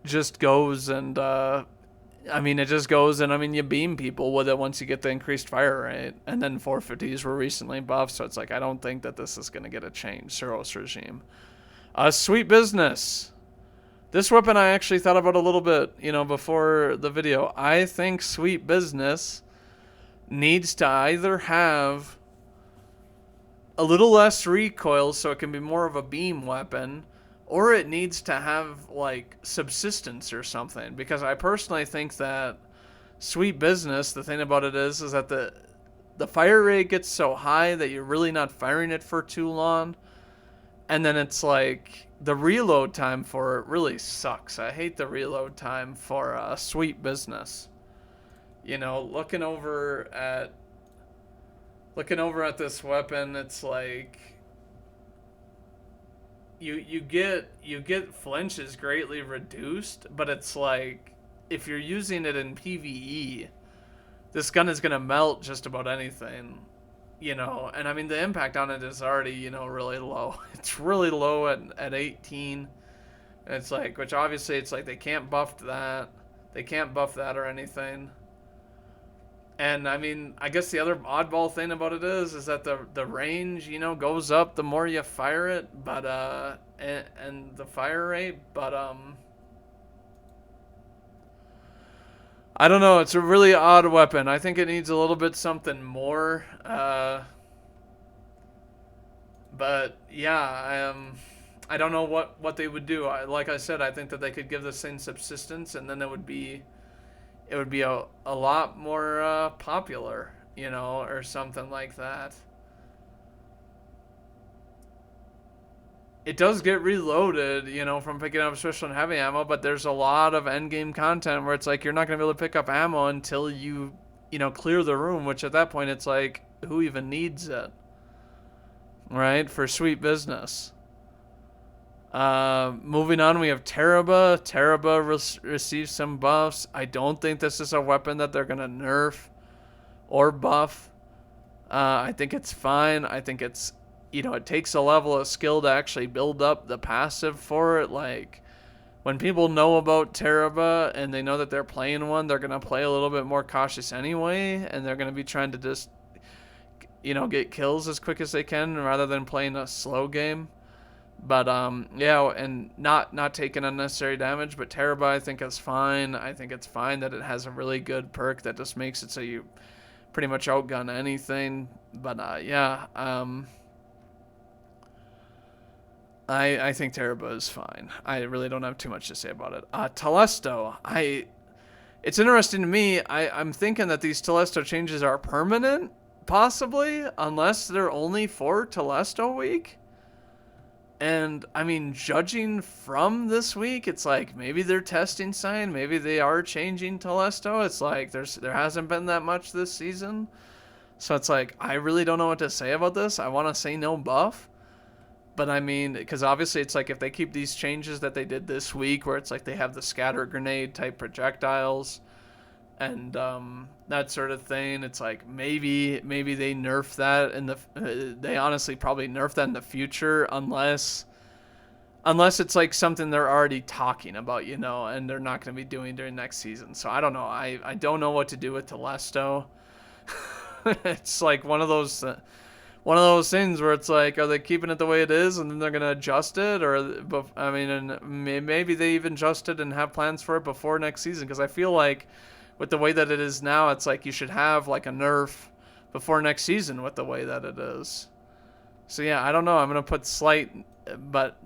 just goes and, it just goes and, you beam people with it once you get the increased fire rate. And then 450s were recently buffed, so it's like, I don't think that this is going to get a change. Suros Regime. Sweet Business. This weapon I actually thought about a little bit, before the video. I think Sweet Business needs to either have a little less recoil so it can be more of a beam weapon, or it needs to have, like, subsistence or something. Because I personally think that Sweet Business, the thing about it is that the fire rate gets so high that you're really not firing it for too long. And then it's like the reload time for it really sucks. I hate the reload time for Sweet Business. Looking over at this weapon, it's like you get flinches greatly reduced, but it's like if you're using it in PvE, this gun is gonna melt just about anything. And the impact on it is already, really low. It's really low at 18. And it's like, which obviously it's like they can't buff that. They can't buff that or anything. And I guess the other oddball thing about it is that the range, goes up the more you fire it, but and the fire rate, but I don't know. It's a really odd weapon. I think it needs a little bit something more. But yeah, I don't know what they would do. Like I said, I think that they could give this thing subsistence, and then it would be a lot more popular, or something like that. It does get reloaded, from picking up special and heavy ammo, but there's a lot of endgame content where it's like you're not going to be able to pick up ammo until you, clear the room, which at that point it's like, who even needs it? Right? For Sweet Business. Moving on, we have Teraba. Teraba receives some buffs. I don't think this is a weapon that they're going to nerf or buff. I think it's fine. I think it's, it takes a level of skill to actually build up the passive for it. Like, when people know about Teraba and they know that they're playing one, they're going to play a little bit more cautious anyway, and they're going to be trying to just, get kills as quick as they can rather than playing a slow game. But, yeah, and not taking unnecessary damage, but Teraba I think is fine. I think it's fine that it has a really good perk that just makes it so you pretty much outgun anything. But, yeah, I think Teraba is fine. I really don't have too much to say about it. Telesto. It's interesting to me. I'm thinking that these Telesto changes are permanent, possibly, unless they're only for Telesto week. And, judging from this week, it's like maybe they're testing sign. Maybe they are changing Telesto. It's like there hasn't been that much this season. So it's like, I really don't know what to say about this. I want to say no buff. But I mean, because obviously it's like if they keep these changes that they did this week, where it's like they have the scatter grenade type projectiles and that sort of thing, it's like maybe they nerf that in the. They honestly probably nerf that in the future, unless it's like something they're already talking about, and they're not going to be doing during next season. So I don't know. I don't know what to do with Telesto. It's like one of those things where it's like, are they keeping it the way it is and then they're going to adjust it? Or, I mean, and maybe they even adjust it and have plans for it before next season. Because I feel like with the way that it is now, it's like you should have like a nerf before next season with the way that it is. So yeah, I don't know. I'm going to put slight, but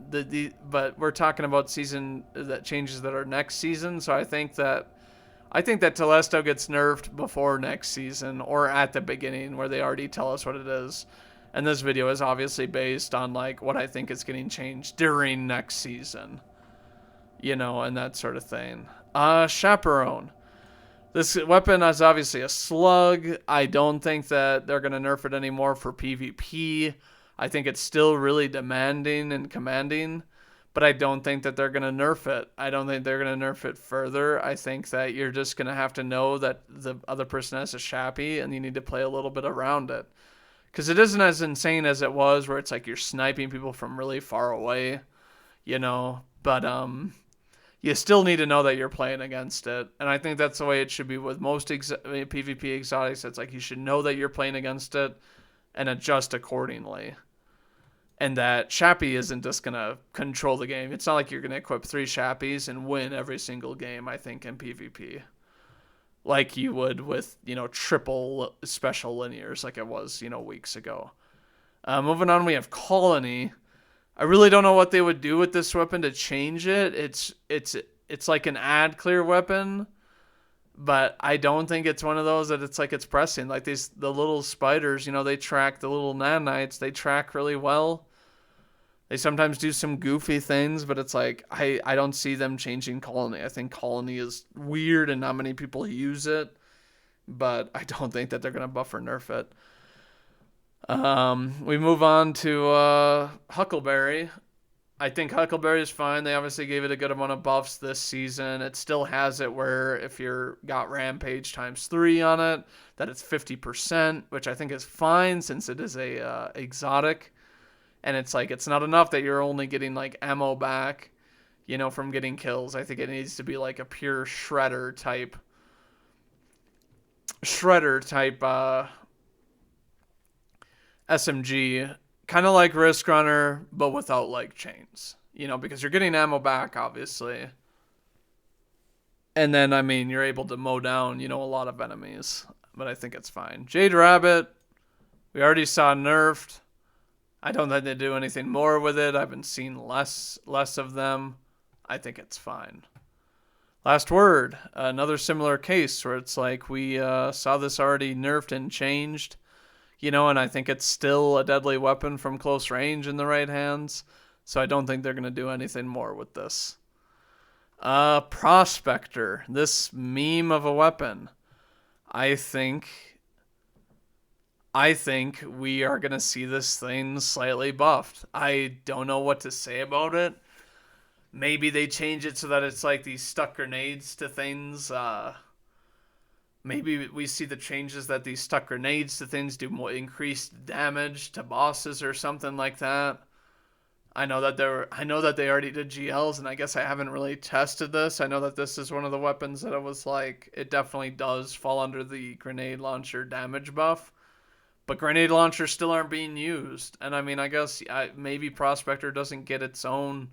but we're talking about season that changes that are next season. So I think that Telesto gets nerfed before next season or at the beginning where they already tell us what it is. And this video is obviously based on like what I think is getting changed during next season. And that sort of thing. Chaperone. This weapon is obviously a slug. I don't think that they're going to nerf it anymore for PvP. I think it's still really demanding and commanding. But I don't think that they're going to nerf it. I don't think they're going to nerf it further. I think that you're just going to have to know that the other person has a Shappy and you need to play a little bit around it. Because it isn't as insane as it was where it's like you're sniping people from really far away, But you still need to know that you're playing against it. And I think that's the way it should be with most PvP exotics. It's like you should know that you're playing against it and adjust accordingly. And that Shappy isn't just going to control the game. It's not like you're going to equip 3 Shappies and win every single game, I think, in PvP. Like you would with, triple special linears like it was, weeks ago. Moving on, we have Colony. I really don't know what they would do with this weapon to change it. It's like an ad clear weapon. But I don't think it's one of those that it's like it's pressing. Like the little spiders, they track the little nanites. They track really well. They sometimes do some goofy things, but it's like, I don't see them changing Colony. I think Colony is weird and not many people use it, but I don't think that they're going to buff or nerf it. We move on to Huckleberry. I think Huckleberry is fine. They obviously gave it a good amount of buffs this season. It still has it where if you're got Rampage ×3 on it, that it's 50%, which I think is fine since it is a exotic. And it's like, it's not enough that you're only getting like ammo back, from getting kills. I think it needs to be like a pure shredder type SMG, kind of like Risk Runner, but without like chains, because you're getting ammo back, obviously. And then, I mean, you're able to mow down, a lot of enemies, but I think it's fine. Jade Rabbit, we already saw nerfed. I don't think they do anything more with it. I've been seeing less of them. I think it's fine. Last Word, another similar case where it's like we saw this already nerfed and changed, and I think it's still a deadly weapon from close range in the right hands. So I don't think they're going to do anything more with this. Prospector, this meme of a weapon. I think we are going to see this thing slightly buffed. I don't know what to say about it. Maybe they change it so that it's like these stuck grenades to things. Maybe we see the changes that these stuck grenades to things do more increased damage to bosses or something like that. I know that they already did GLs, and I guess I haven't really tested this. I know that this is one of the weapons that it was like, it definitely does fall under the grenade launcher damage buff. But grenade launchers still aren't being used. And I mean, I guess maybe Prospector doesn't get its own,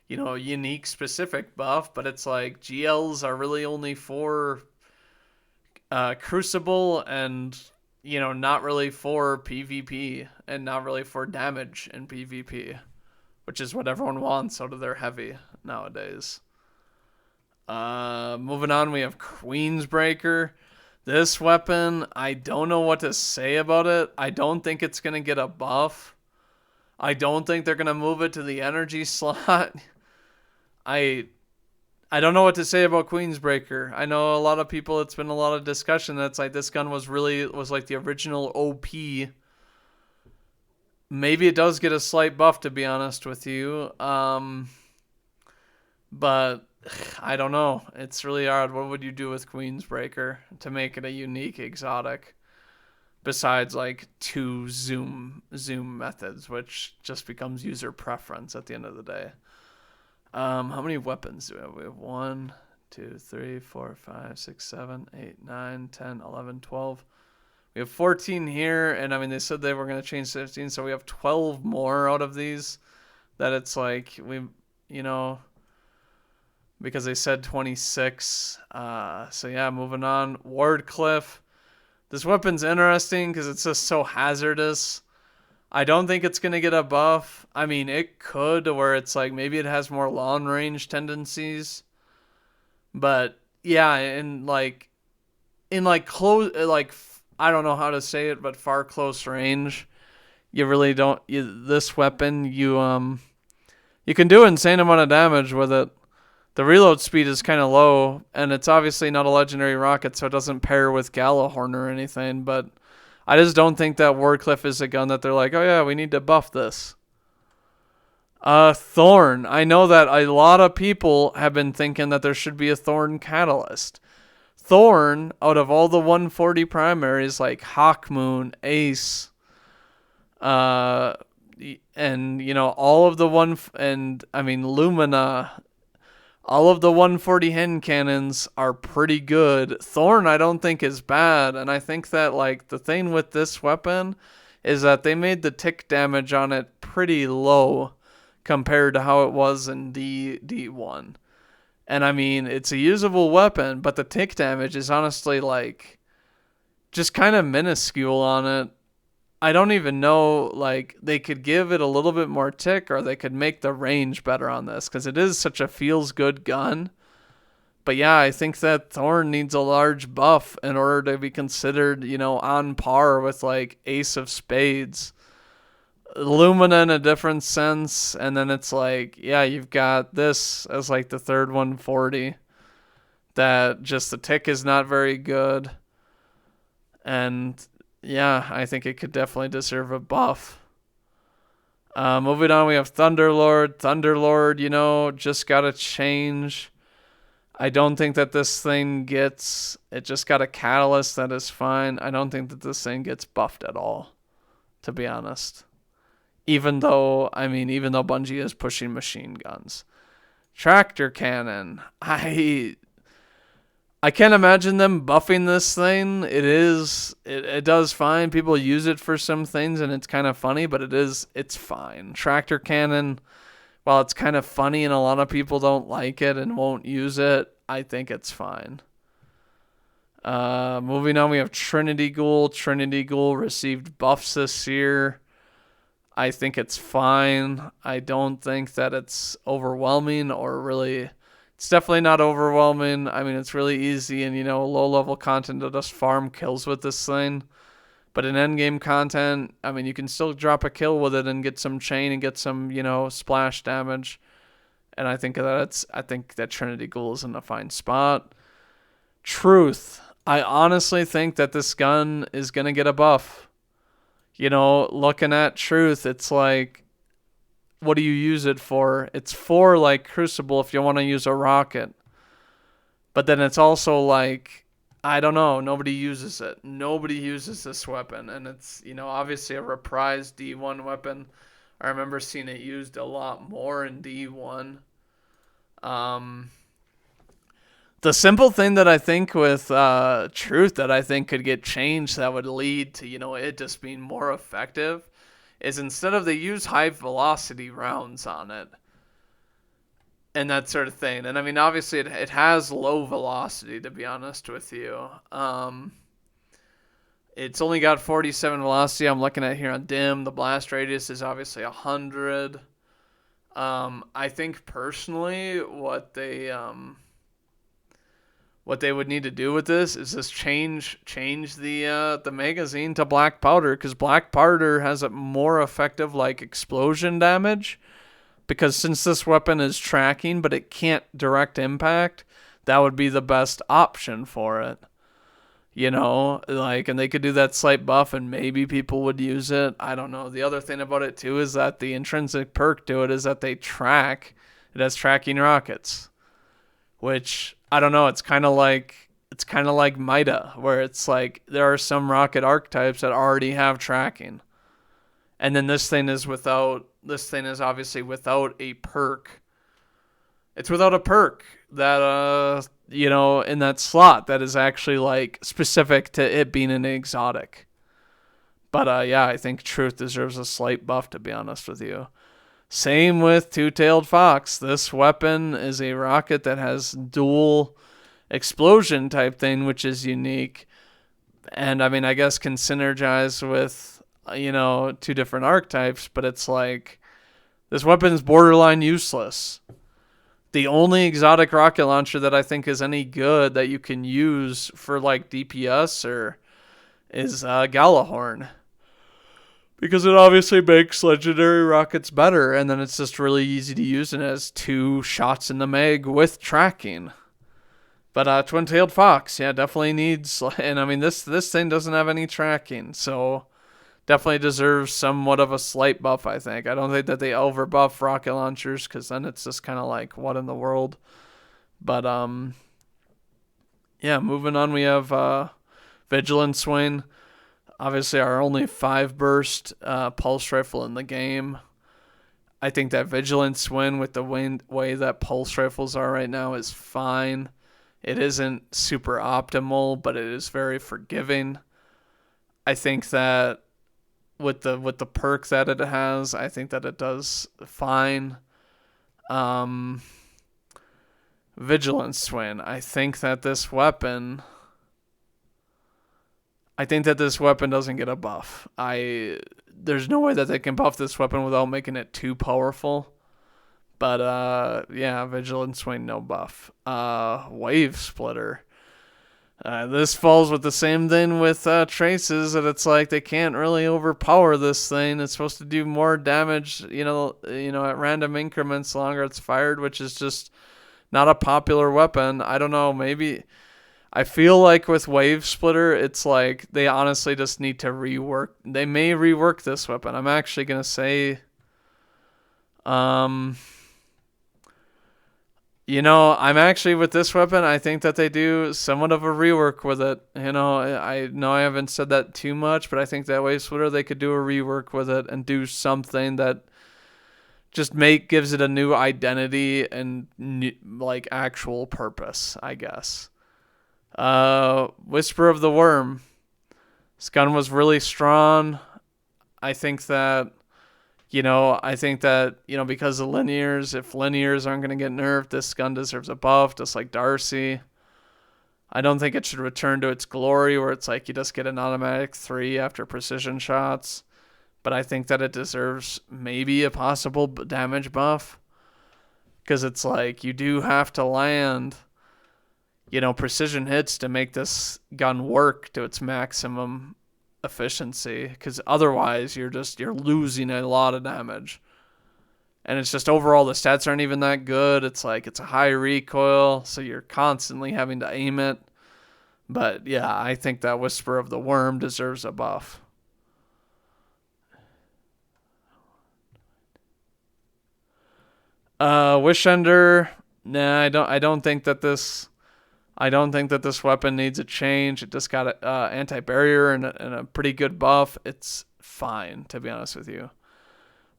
unique specific buff, but it's like GLs are really only for Crucible and, not really for PvP and not really for damage in PvP, which is what everyone wants out of their heavy nowadays. Moving on, we have Queensbreaker. This weapon, I don't know what to say about it. I don't think it's going to get a buff. I don't think they're going to move it to the energy slot. I don't know what to say about Queensbreaker. I know a lot of people, it's been a lot of discussion that's like this gun was like the original OP Maybe it does get a slight buff, to be honest with you. But I don't know. It's really hard. What would you do with Queensbreaker to make it a unique exotic? Besides like two zoom methods, which just becomes user preference at the end of the day. How many weapons do we have? We have 1, 2, 3, 4, 5, 6, 7, 8, 9, 10, 11, 12. We have 14 here, and I mean, they said they were going to change 15, so we have 12 more out of these. That it's like, because they said 26. So yeah, moving on. Wardcliff. This weapon's interesting because it's just so hazardous. I don't think it's going to get a buff. I mean, it could, where it's like maybe it has more long range tendencies. But yeah, in close, I don't know how to say it, but far close range, you really don't. This weapon, you can do an insane amount of damage with it. The reload speed is kind of low, and it's obviously not a legendary rocket, so it doesn't pair with Galahorn or anything, but I just don't think that Wardcliff is a gun that they're like, oh yeah, we need to buff this. Thorn. I know that a lot of people have been thinking that there should be a Thorn catalyst. Thorn, out of all the 140 primaries like Hawkmoon, Ace, and all of the Lumina, all of the 140 hand cannons are pretty good. Thorn, I don't think is bad, and I think that the thing with this weapon is that they made the tick damage on it pretty low compared to how it was in D1. And I mean, it's a usable weapon, but the tick damage is honestly just kind of minuscule on it. I don't even know, they could give it a little bit more tick, or they could make the range better on this, because it is such a feels-good gun. But yeah, I think that Thorn needs a large buff in order to be considered, on par with, Ace of Spades. Lumina in a different sense, and then it's you've got this as, the third 140. That just the tick is not very good. And yeah, I think it could definitely deserve a buff. Moving on, we have Thunderlord. Thunderlord, just got a change. I don't think that this thing gets... It just got a catalyst that is fine. I don't think that this thing gets buffed at all, to be honest. Even though Bungie is pushing machine guns. Tractor cannon. I can't imagine them buffing this thing. It does fine. People use it for some things, and it's kind of funny, but it's fine. Tractor cannon, while it's kind of funny and a lot of people don't like it and won't use it, I think it's fine. Moving on, we have Trinity Ghoul. Trinity Ghoul received buffs this year. I think it's fine. I don't think that it's overwhelming or really... It's definitely not overwhelming. I mean, it's really easy and, low-level content to just farm kills with this thing. But in endgame content, I mean, you can still drop a kill with it and get some chain and get some, splash damage. And I think that Trinity Ghoul is in a fine spot. Truth. I honestly think that this gun is going to get a buff. Looking at Truth, it's what do you use it for? It's for, Crucible if you want to use a rocket. But then it's also, I don't know. Nobody uses it. Nobody uses this weapon. And it's, obviously a reprised D1 weapon. I remember seeing it used a lot more in D1. The simple thing that I think with Truth that I think could get changed that would lead to, it just being more effective is instead of they use high velocity rounds on it and that sort of thing. And I mean, obviously it has low velocity, to be honest with you. It's only got 47 velocity. I'm looking at here on dim. The blast radius is obviously 100. I think personally what they would need to do with this is just change the magazine to black powder, because black powder has a more effective explosion damage, because since this weapon is tracking but it can't direct impact, that would be the best option for it. and they could do that slight buff and maybe people would use it. I don't know. The other thing about it too is that the intrinsic perk to it is that it has tracking rockets, which I don't know. It's kind of like Mida, where it's like there are some rocket archetypes that already have tracking. And then this thing is obviously without a perk. It's without a perk that in that slot that is actually like specific to it being an exotic. But I think Truth deserves a slight buff, to be honest with you. Same with Two-Tailed Fox. This weapon is a rocket that has dual explosion type thing, which is unique. And I mean, I guess can synergize with two different archetypes, but it's like this weapon is borderline useless. The only exotic rocket launcher that I think is any good that you can use for like DPS is Galahorn, because it obviously makes legendary rockets better, and then it's just really easy to use, and it has 2 shots in the mag with tracking. But Twin-Tailed Fox, definitely needs, and I mean this thing doesn't have any tracking, so definitely deserves somewhat of a slight buff, I think. I don't think that they overbuff rocket launchers, because then it's just kind of like, what in the world? But, moving on, we have Vigilant Swing. Obviously, our only 5-burst pulse rifle in the game. I think that Vigilant Swing, with the way that pulse rifles are right now, is fine. It isn't super optimal, but it is very forgiving. I think that with the perk that it has, I think that it does fine. Vigilant Swing. I think that this weapon doesn't get a buff. There's no way that they can buff this weapon without making it too powerful. But Vigilant Swing, no buff. Wave Splitter. This falls with the same thing with Traces, that it's like they can't really overpower this thing. It's supposed to do more damage, at random increments the longer it's fired, which is just not a popular weapon. I don't know, maybe I feel like with Wave Splitter, it's like they honestly just need to rework. They may rework this weapon. I'm actually going to say I'm actually with this weapon, I think that they do somewhat of a rework with it. I know I haven't said that too much, but I think that Wave Splitter, they could do a rework with it and do something that just gives it a new identity and like actual purpose, I guess. Whisper of the Worm. This gun was really strong. I think that because of linears, if linears aren't going to get nerfed, this gun deserves a buff, just like Darcy. I don't think it should return to its glory, where it's like you just get an automatic 3 after precision shots. But I think that it deserves maybe a possible damage buff, because it's like you do have to land, precision hits to make this gun work to its maximum efficiency, because otherwise you're losing a lot of damage, and it's just overall the stats aren't even that good. It's like it's a high recoil, so you're constantly having to aim it. But I think that Whisper of the Worm deserves a buff. Wishender, nah, I don't think that this weapon needs a change. It just got anti-barrier and a pretty good buff. It's fine, to be honest with you.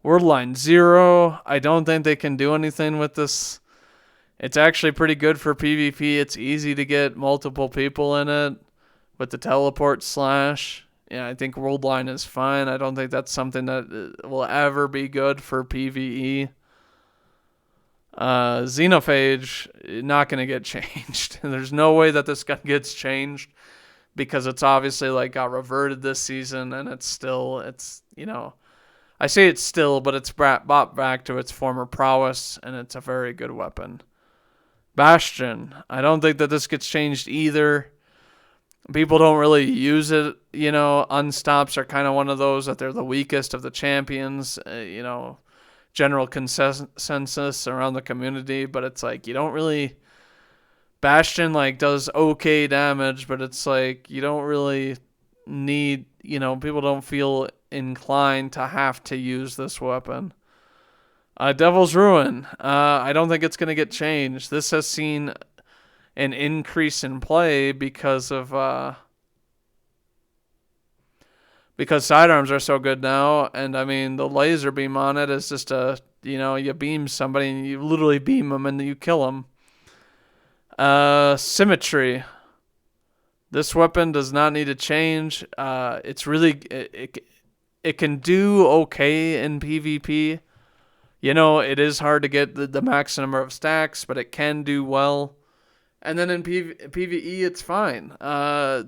Wordline 0. I don't think they can do anything with this. It's actually pretty good for PvP. It's easy to get multiple people in it with the teleport slash. I think Worldline is fine. I don't think that's something that will ever be good for PvE. Xenophage, not going to get changed. There's no way that this gun gets changed, because it's obviously like got reverted this season, and I say it's still, but it's brought back to its former prowess, and it's a very good weapon. Bastion, I don't think that this gets changed either. People don't really use it. Unstops are kind of one of those that they're the weakest of the champions, general consensus around the community, but it's like you don't really Bastion like does okay damage, but it's like you don't really need, people don't feel inclined to have to use this weapon. Devil's Ruin. I don't think it's going to get changed. This has seen an increase in play because sidearms are so good now, and I mean the laser beam on it is just you beam somebody and you literally beam them and you kill them. Symmetry. This weapon does not need to change. It's really it can do okay in PvP. It is hard to get the max number of stacks, but it can do well. And then in PvE, it's fine.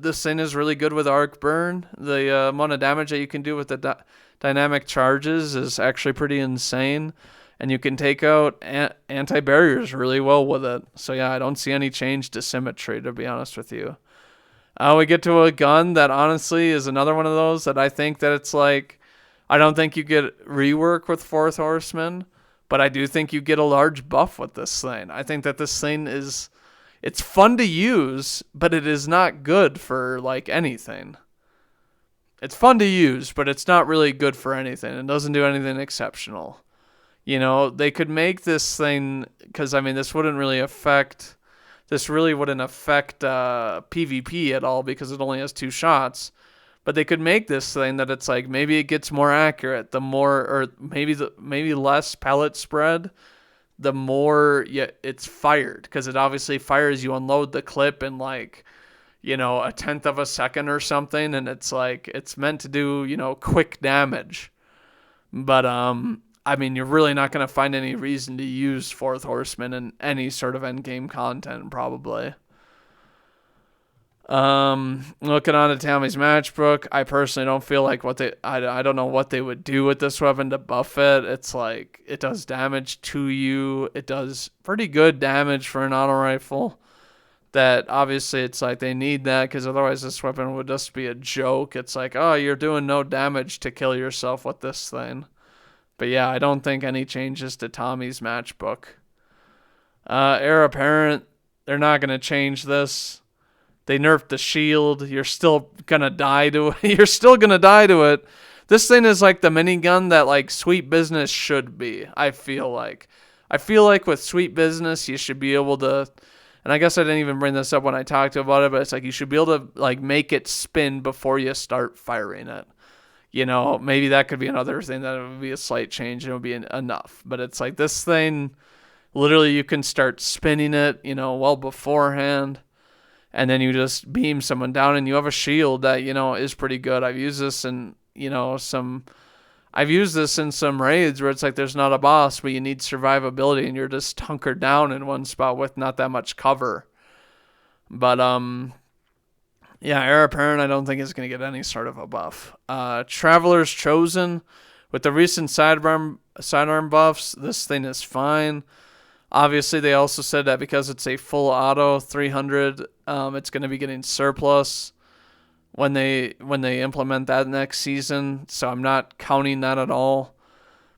This thing is really good with arc burn. The amount of damage that you can do with the dynamic charges is actually pretty insane. And you can take out anti-barriers really well with it. So yeah, I don't see any change to symmetry, to be honest with you. We get to a gun that honestly is another one of those that I think that it's like, I don't think you get rework with Fourth Horseman, but I do think you get a large buff with this thing. I think that this thing it's fun to use, but it is not good for like anything. It's fun to use, but it's not really good for anything. It doesn't do anything exceptional. They could make this thing, because I mean, this really wouldn't affect PvP at all because it only has 2 shots. But they could make this thing that it's like maybe it gets more accurate, the more, or maybe less pellet spread, the more it's fired, because it obviously fires. You unload the clip in like, a tenth of a second or something, and it's like it's meant to do quick damage. But I mean, you're really not going to find any reason to use Fourth Horseman in any sort of endgame content, probably. Looking on at Tammy's matchbook, I personally don't feel like I don't know what they would do with this weapon to buff it. It's like, it does damage to you. It does pretty good damage for an auto rifle. That obviously it's like they need that, because otherwise this weapon would just be a joke. It's like, oh, you're doing no damage to kill yourself with this thing. But yeah, I don't think any changes to Tommy's matchbook. Heir Apparent, they're not going to change this. They nerfed the shield. You're still going to die to it. You're still going to die to it. This thing is like the minigun that like Sweet Business should be, I feel like. I feel like with Sweet Business, you should be able to, and I guess I didn't even bring this up when I talked about it, but it's like you should be able to like make it spin before you start firing it. Maybe that could be another thing that would be a slight change and it would be enough. But it's like this thing, literally you can start spinning it, well beforehand. And then you just beam someone down and you have a shield that, is pretty good. I've used this in, some raids where it's like there's not a boss, but you need survivability and you're just hunkered down in one spot with not that much cover. But, yeah, Heir Apparent I don't think is going to get any sort of a buff. Traveler's Chosen, with the recent sidearm buffs, this thing is fine. Obviously, they also said that because it's a full auto 300, it's going to be getting surplus when they implement that next season. So I'm not counting that at all.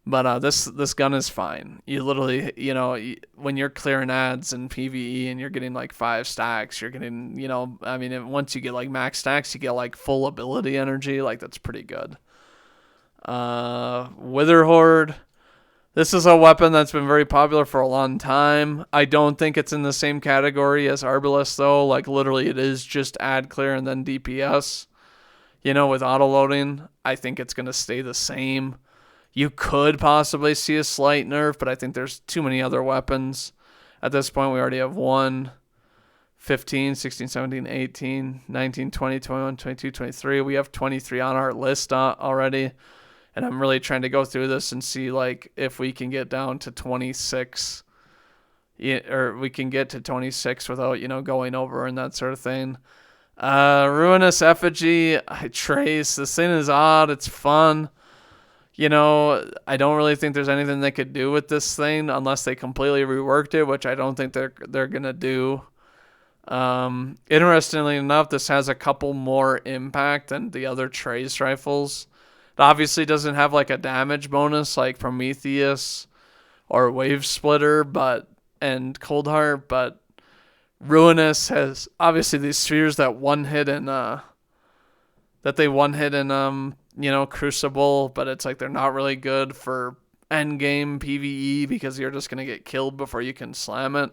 But this gun is fine. You literally, when you're clearing ads in PvE and you're getting like 5 stacks, you're getting, once you get like max stacks, you get like full ability energy. Like, that's pretty good. Wither Horde. This is a weapon that's been very popular for a long time. I don't think it's in the same category as Arbalest, though. Like, literally, it is just ad clear and then DPS. With auto-loading, I think it's going to stay the same. You could possibly see a slight nerf, but I think there's too many other weapons. At this point, we already have 1, 15, 16, 17, 18, 19, 20, 21, 22, 23. We have 23 on our list already. And I'm really trying to go through this and see like if we can get down to 26, or we can get to 26 without, going over and that sort of thing. Ruinous Effigy, Trace. This thing is odd. It's fun. I don't really think there's anything they could do with this thing unless they completely reworked it, which I don't think they're gonna do. Interestingly enough, this has a couple more impact than the other Trace rifles. It obviously doesn't have like a damage bonus like Prometheus or Wave Splitter, and Cold Heart, but Ruinous has obviously these spheres that they one hit in Crucible, but it's like they're not really good for end game PvE because you're just gonna get killed before you can slam it.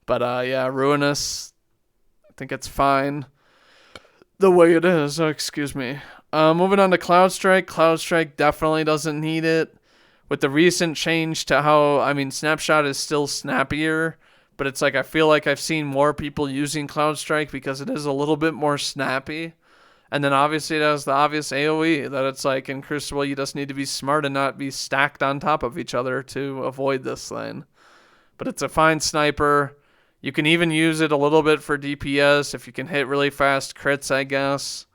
But yeah, Ruinous, I think it's fine the way it is. Oh, excuse me. Moving on to Cloud Strike. Cloud Strike definitely doesn't need it. With the recent change to how, Snapshot is still snappier, but it's like I feel like I've seen more people using Cloud Strike because it is a little bit more snappy. And then obviously it has the obvious AoE that it's like in Crucible you just need to be smart and not be stacked on top of each other to avoid this thing. But it's a fine sniper. You can even use it a little bit for DPS if you can hit really fast crits, I guess.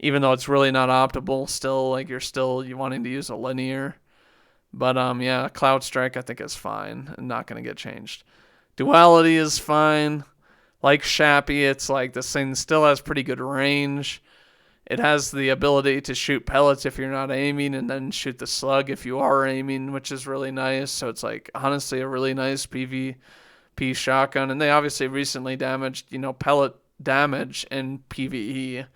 Even though it's really not optimal, still, like you wanting to use a linear. But yeah, Cloud Strike I think is fine and not going to get changed. Duality is fine. Like Shappy, it's like this thing still has pretty good range. It has the ability to shoot pellets if you're not aiming and then shoot the slug if you are aiming, which is really nice. So it's like honestly a really nice PvP shotgun. And they obviously recently damaged, pellet damage in PvE.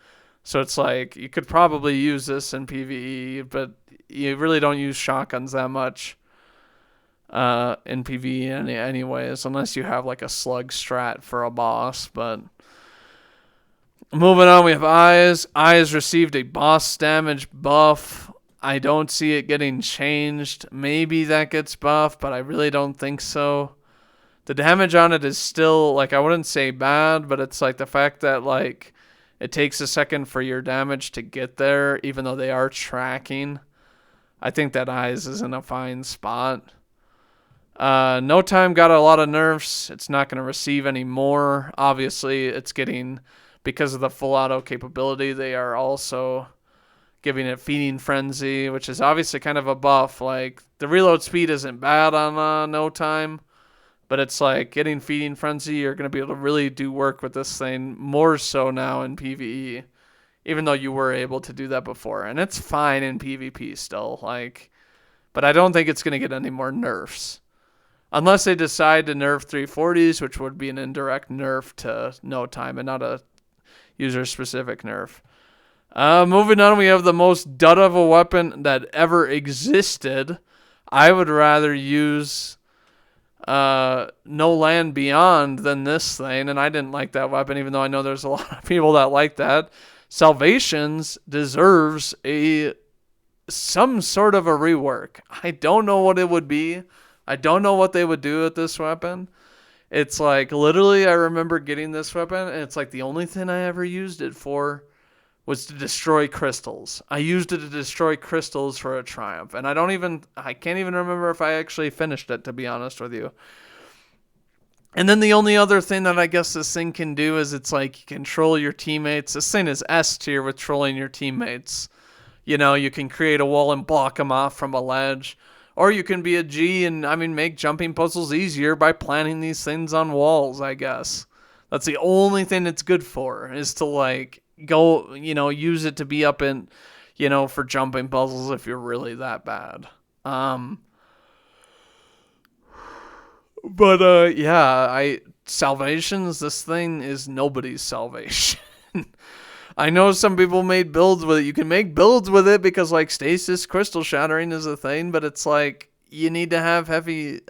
So it's like you could probably use this in PvE, but you really don't use shotguns that much in PvE anyways, unless you have like a slug strat for a boss. But moving on, we have Eyes. Eyes received a boss damage buff. I don't see it getting changed. Maybe that gets buffed, but I really don't think so. The damage on it is still, like, I wouldn't say bad, but it's like the fact that, like, it takes a second for your damage to get there, even though they are tracking. I think that Eyes is in a fine spot. No Time got a lot of nerfs. It's not going to receive any more. Obviously, it's getting, because of the full auto capability, they are also giving it Feeding Frenzy, which is obviously kind of a buff. Like, the reload speed isn't bad on No Time, but it's like getting Feeding Frenzy, you're going to be able to really do work with this thing more so now in PvE, even though you were able to do that before. And it's fine in PvP still, like, but I don't think it's going to get any more nerfs. Unless they decide to nerf 340s, which would be an indirect nerf to No Time and not a user-specific nerf. Moving on, we have the most dud of a weapon that ever existed. I would rather use No Land Beyond than this thing, and I didn't like that weapon, even though I know there's a lot of people that like that. Salvations deserves some sort of a rework. I don't know what it would be. I don't know what they would do with this weapon. It's like, literally, I remember getting this weapon, and it's like the only thing I ever used it for was to destroy crystals. I used it to destroy crystals for a triumph, and I can't even remember if I actually finished it, to be honest with you. And then the only other thing that I guess this thing can do is it's like you control your teammates. This thing is S tier with trolling your teammates. You can create a wall and block them off from a ledge. Or you can be a G and, make jumping puzzles easier by planting these things on walls, I guess. That's the only thing it's good for, is to, like, go, use it to be up in, for jumping puzzles if you're really that bad. But yeah, Salvations, this thing is nobody's salvation. I know some people made builds with it. You can make builds with it because, like, stasis crystal shattering is a thing, but it's like you need to have heavy.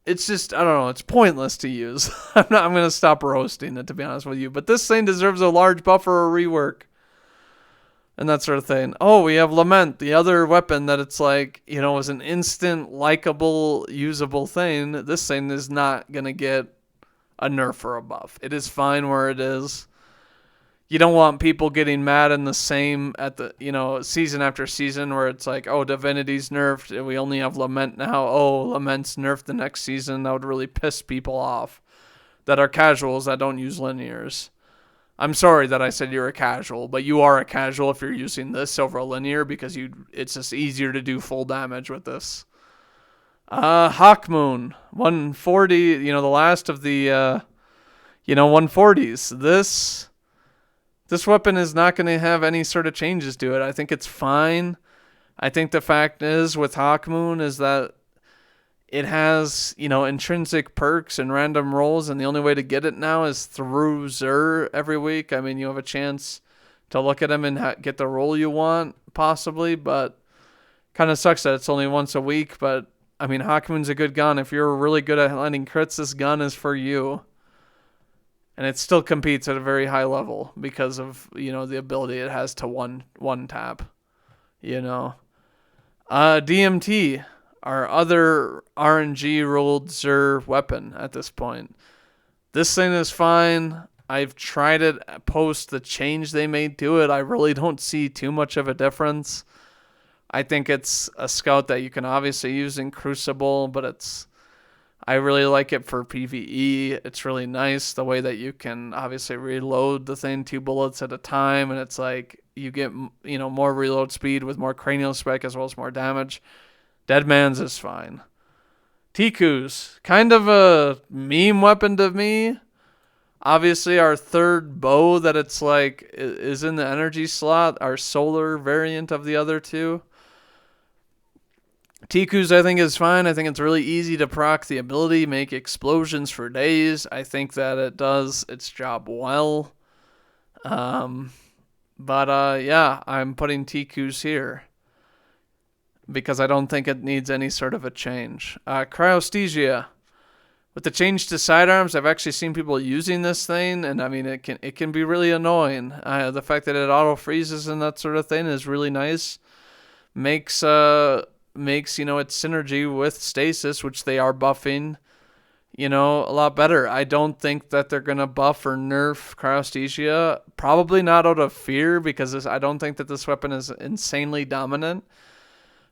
It's just, I don't know. It's pointless to use. I'm going to stop roasting it, to be honest with you. But this thing deserves a large buff or a rework and that sort of thing. Oh, we have Lament, the other weapon that it's like, is an instant, likable, usable thing. This thing is not going to get a nerf or a buff. It is fine where it is. You don't want people getting mad in the same at the, season after season where it's like, oh, Divinity's nerfed. We only have Lament now. Oh, Lament's nerfed the next season. That would really piss people off that are casuals that don't use linears. I'm sorry that I said you're a casual, but you are a casual if you're using this over a linear because it's just easier to do full damage with this. Hawkmoon, 140, the last of the, 140s. This weapon is not going to have any sort of changes to it. I think it's fine. I think the fact is with Hawkmoon is that it has, intrinsic perks and random rolls, and the only way to get it now is through Zur every week. I mean, you have a chance to look at them and get the roll you want, possibly, but kind of sucks that it's only once a week. But, I mean, Hawkmoon's a good gun. If you're really good at landing crits, this gun is for you. And it still competes at a very high level because of, the ability it has to one tap, DMT, our other RNG rolled Zur weapon at this point. This thing is fine. I've tried it post the change they made to it. I really don't see too much of a difference. I think it's a scout that you can obviously use in Crucible, but I really like it for PvE. It's really nice the way that you can obviously reload the thing 2 bullets at a time, and it's like you get more reload speed with more cranial spec as well as more damage. Deadman's is fine. Tiku's kind of a meme weapon to me. Obviously, our third bow that it's like is in the energy slot, our solar variant of the other two. Tiku's, I think, is fine. I think it's really easy to proc the ability, make explosions for days. I think that it does its job well. Yeah, I'm putting Tiku's here because I don't think it needs any sort of a change. Cryosthesia. With the change to sidearms, I've actually seen people using this thing, and I mean, it can be really annoying. The fact that it auto freezes and that sort of thing is really nice. Makes its synergy with stasis, which they are buffing, a lot better. I don't think that they're gonna buff or nerf Cryosthesia. Probably not out of fear, because I don't think that this weapon is insanely dominant.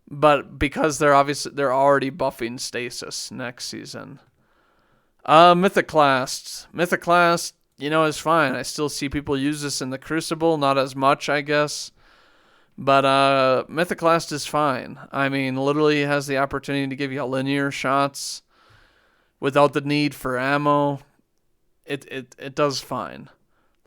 But because they're already buffing stasis next season. Mythoclast. Mythoclast, is fine. I still see people use this in the Crucible, not as much, I guess. But Mythoclast is fine. I mean, literally has the opportunity to give you linear shots without the need for ammo. It does fine.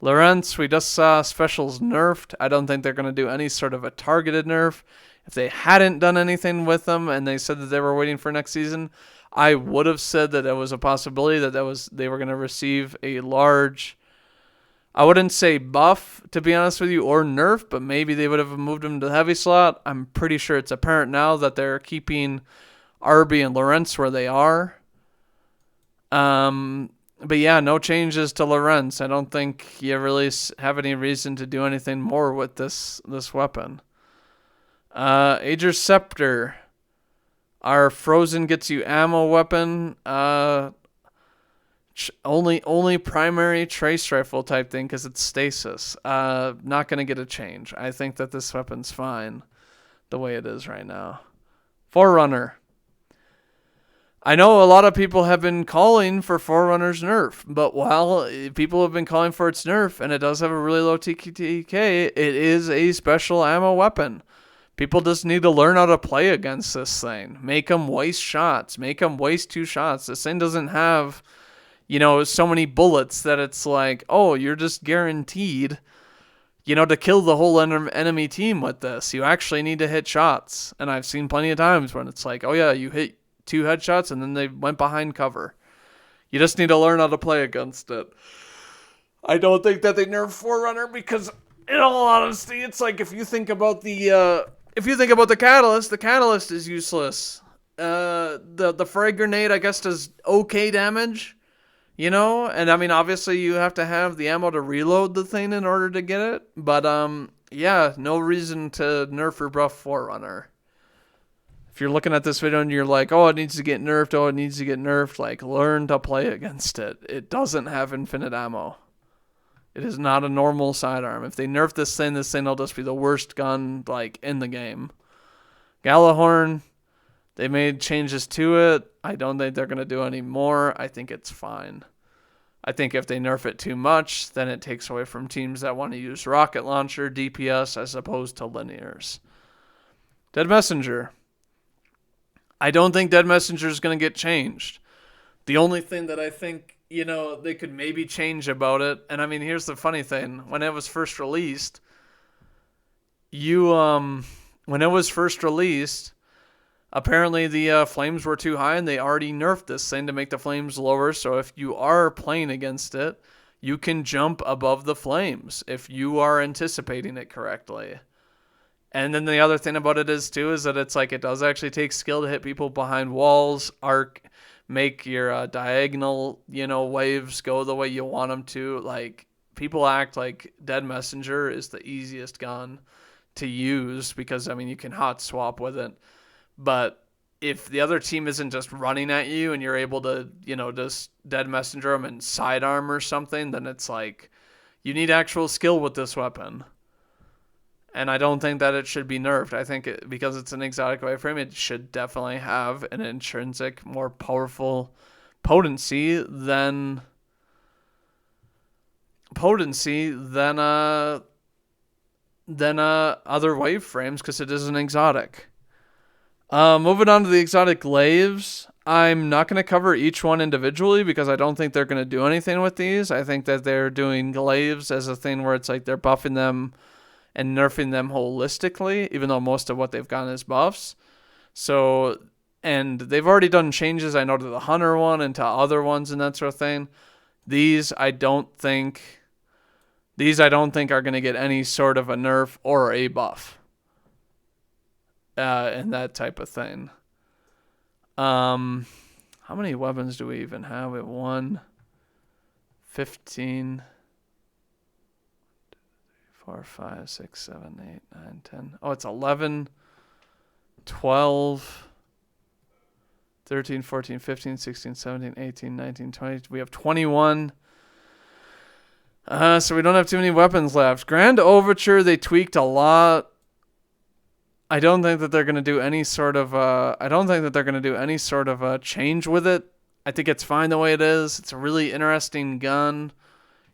Lorentz, we just saw specials nerfed. I don't think they're going to do any sort of a targeted nerf. If they hadn't done anything with them and they said that they were waiting for next season, I would have said that it was a possibility that they were going to receive a large, I wouldn't say buff, to be honest with you, or nerf, but maybe they would have moved them to the heavy slot. I'm pretty sure it's apparent now that they're keeping Arby and Lorentz where they are. But yeah, no changes to Lorentz. I don't think you really have any reason to do anything more with this weapon. Ager's Scepter. Our frozen gets you ammo weapon. Only primary trace rifle type thing because it's stasis. Not going to get a change. I think that this weapon's fine the way it is right now. Forerunner. I know a lot of people have been calling for Forerunner's nerf, but while people have been calling for its nerf, and it does have a really low TTK, it is a special ammo weapon. People just need to learn how to play against this thing. Make them waste shots. Make them waste 2 shots. This thing doesn't have, so many bullets that it's like, oh, you're just guaranteed, to kill the whole enemy team with this. You actually need to hit shots. And I've seen plenty of times when it's like, oh yeah, you hit 2 headshots and then they went behind cover. You just need to learn how to play against it. I don't think that they nerf Forerunner because, in all honesty, it's like if you think about the catalyst is useless. The frag grenade, I guess, does okay damage, and I mean, obviously you have to have the ammo to reload the thing in order to get it, but yeah, no reason to nerf or buff Forerunner. If you're looking at this video and you're like, oh, it needs to get nerfed, like, learn to play against it. It doesn't have infinite ammo. It is not a normal sidearm. If they nerf this thing will just be the worst gun, like, in the game. Gallahorn, they made changes to it. I don't think they're going to do any more. I think it's fine. I think if they nerf it too much, then it takes away from teams that want to use rocket launcher, DPS, as opposed to linears. Dead Messenger. I don't think Dead Messenger is going to get changed. The only thing that I think, they could maybe change about it, and I mean, here's the funny thing. When it was first released, Apparently the flames were too high and they already nerfed this thing to make the flames lower. So if you are playing against it, you can jump above the flames if you are anticipating it correctly. And then the other thing about it is too is that it's like it does actually take skill to hit people behind walls, arc, make your diagonal, waves go the way you want them to. Like people act like Dead Messenger is the easiest gun to use because I mean you can hot swap with it. But if the other team isn't just running at you and you're able to, just Dead Messenger them and sidearm or something, then it's like you need actual skill with this weapon. And I don't think that it should be nerfed. I think because it's an exotic wireframe, it should definitely have an intrinsic, more powerful potency than other waveframes because it is an exotic. Moving on to the exotic glaives. I'm not going to cover each one individually because I don't think they're going to do anything with these. I think that they're doing glaives as a thing where it's like they're buffing them and nerfing them holistically, even though most of what they've gotten is buffs. So, and they've already done changes, I know, to the Hunter one and to other ones and that sort of thing. These I don't think are going to get any sort of a nerf or a buff. And that type of thing. How many weapons do we even have? We have 1, 15, 4, 5, 6, 7, 8, 9, 10. Oh, it's 11, 12, 13, 14, 15, 16, 17, 18, 19, 20. We have 21. So we don't have too many weapons left. Grand Overture, they tweaked a lot. I don't think that they're going to do any sort of change with it. I think it's fine the way it is. It's a really interesting gun.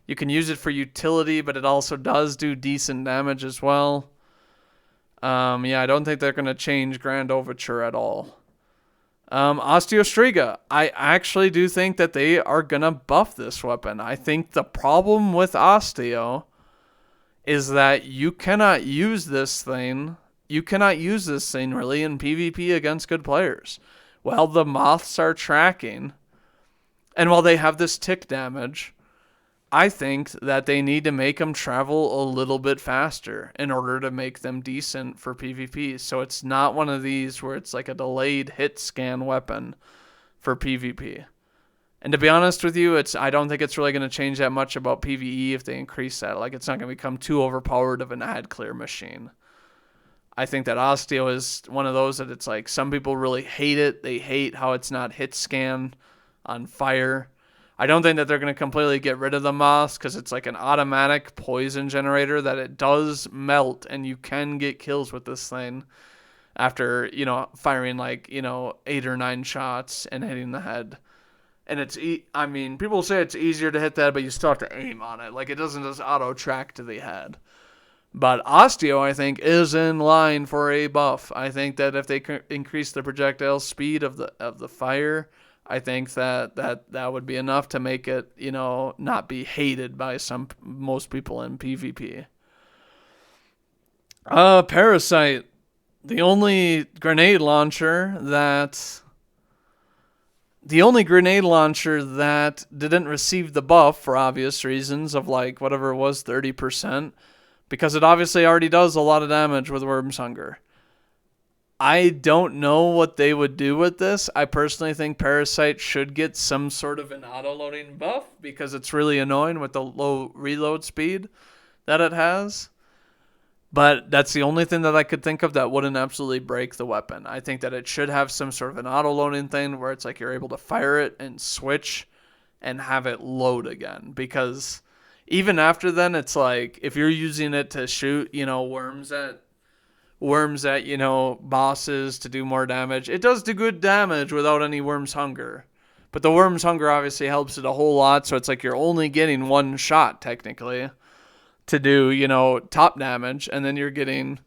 You can use it for utility, but it also does do decent damage as well. I don't think they're going to change Grand Overture at all. Osteostriga. I actually do think that they are going to buff this weapon. I think the problem with Osteo is that you cannot use this thing really in PvP against good players. While the moths are tracking, and while they have this tick damage, I think that they need to make them travel a little bit faster in order to make them decent for PvP. So it's not one of these where it's like a delayed hit scan weapon for PvP. And to be honest with you, I don't think it's really going to change that much about PvE if they increase that. Like, it's not going to become too overpowered of an ad clear machine. I think that Osteo is one of those that it's like some people really hate it. They hate how it's not hit scan on fire. I don't think that they're going to completely get rid of the moths because it's like an automatic poison generator that it does melt and you can get kills with this thing after, firing 8 or 9 shots and hitting the head. And people say it's easier to hit that, but you still have to aim on it. Like, it doesn't just auto track to the head. But Osteo, I think, is in line for a buff. I think that if they increase the projectile speed of the fire, I think that would be enough to make it, not be hated by most people in PvP. Parasite, the only grenade launcher that didn't receive the buff for obvious reasons of like whatever it was, 30%. Because it obviously already does a lot of damage with Worm's Hunger. I don't know what they would do with this. I personally think Parasite should get some sort of an auto-loading buff because it's really annoying with the low reload speed that it has. But that's the only thing that I could think of that wouldn't absolutely break the weapon. I think that it should have some sort of an auto-loading thing where it's like you're able to fire it and switch and have it load again. Because even after then, it's like if you're using it to shoot, worms at bosses to do more damage, it does do good damage without any Worm's Hunger. But the Worm's Hunger obviously helps it a whole lot, so it's like you're only getting one shot technically to do, top damage, and then you're getting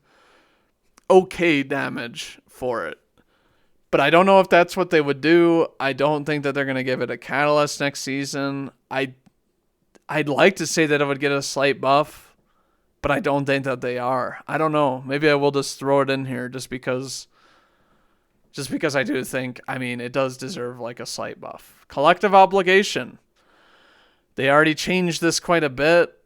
okay damage for it. But I don't know if that's what they would do. I don't think that they're going to give it a catalyst next season. I'd like to say that it would get a slight buff, but I don't think that they are. I don't know. Maybe I will just throw it in here just because Just because I do think, I mean, it does deserve like a slight buff. Collective obligation. They already changed this quite a bit.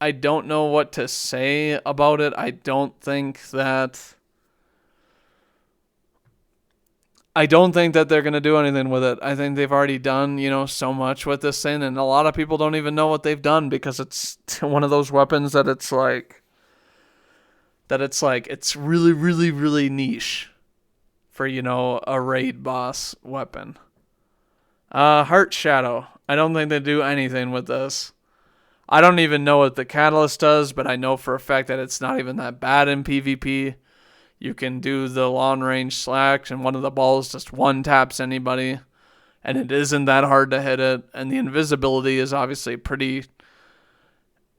I don't know what to say about it. I don't think that they're going to do anything with it. I think they've already done, so much with this thing, and a lot of people don't even know what they've done because it's one of those weapons that it's really, really, really niche for, a raid boss weapon. Heart Shadow. I don't think they do anything with this. I don't even know what the catalyst does, but I know for a fact that it's not even that bad in PvP. You can do the long range slash, and one of the balls just one taps anybody, and it isn't that hard to hit it. And the invisibility is obviously pretty.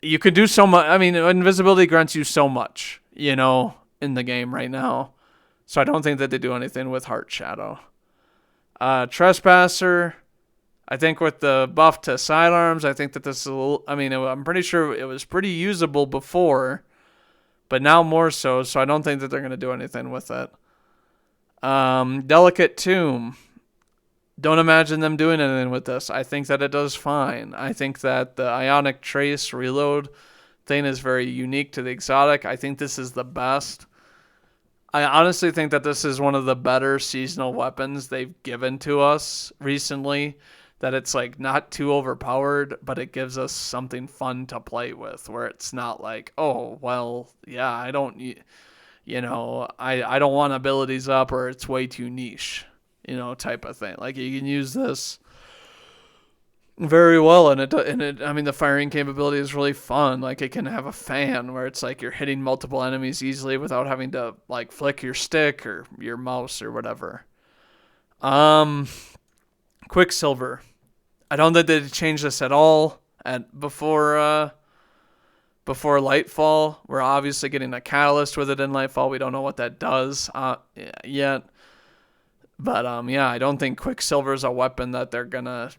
You could do so much. I mean, invisibility grants you so much, in the game right now. So I don't think that they do anything with Heart Shadow. Trespasser. I think with the buff to sidearms, I think that this is a little. I mean, I'm pretty sure it was pretty usable before, but now more so. So I don't think that they're going to do anything with it. Delicate Tomb. Don't imagine them doing anything with this. I think that it does fine. I think that the Ionic Trace reload thing is very unique to the exotic. I think this is the best. I honestly think that this is one of the better seasonal weapons they've given to us recently. That it's like not too overpowered, but it gives us something fun to play with, where it's not like, oh, well, yeah, I don't want abilities up, or it's way too niche, type of thing. Like, you can use this very well, and I mean, the firing capability is really fun. Like, it can have a fan where it's like you're hitting multiple enemies easily without having to like flick your stick or your mouse or whatever. Quicksilver. I don't think they changed this at all before Lightfall. We're obviously getting a catalyst with it in Lightfall. We don't know what that does yet. But I don't think Quicksilver is a weapon that they're gonna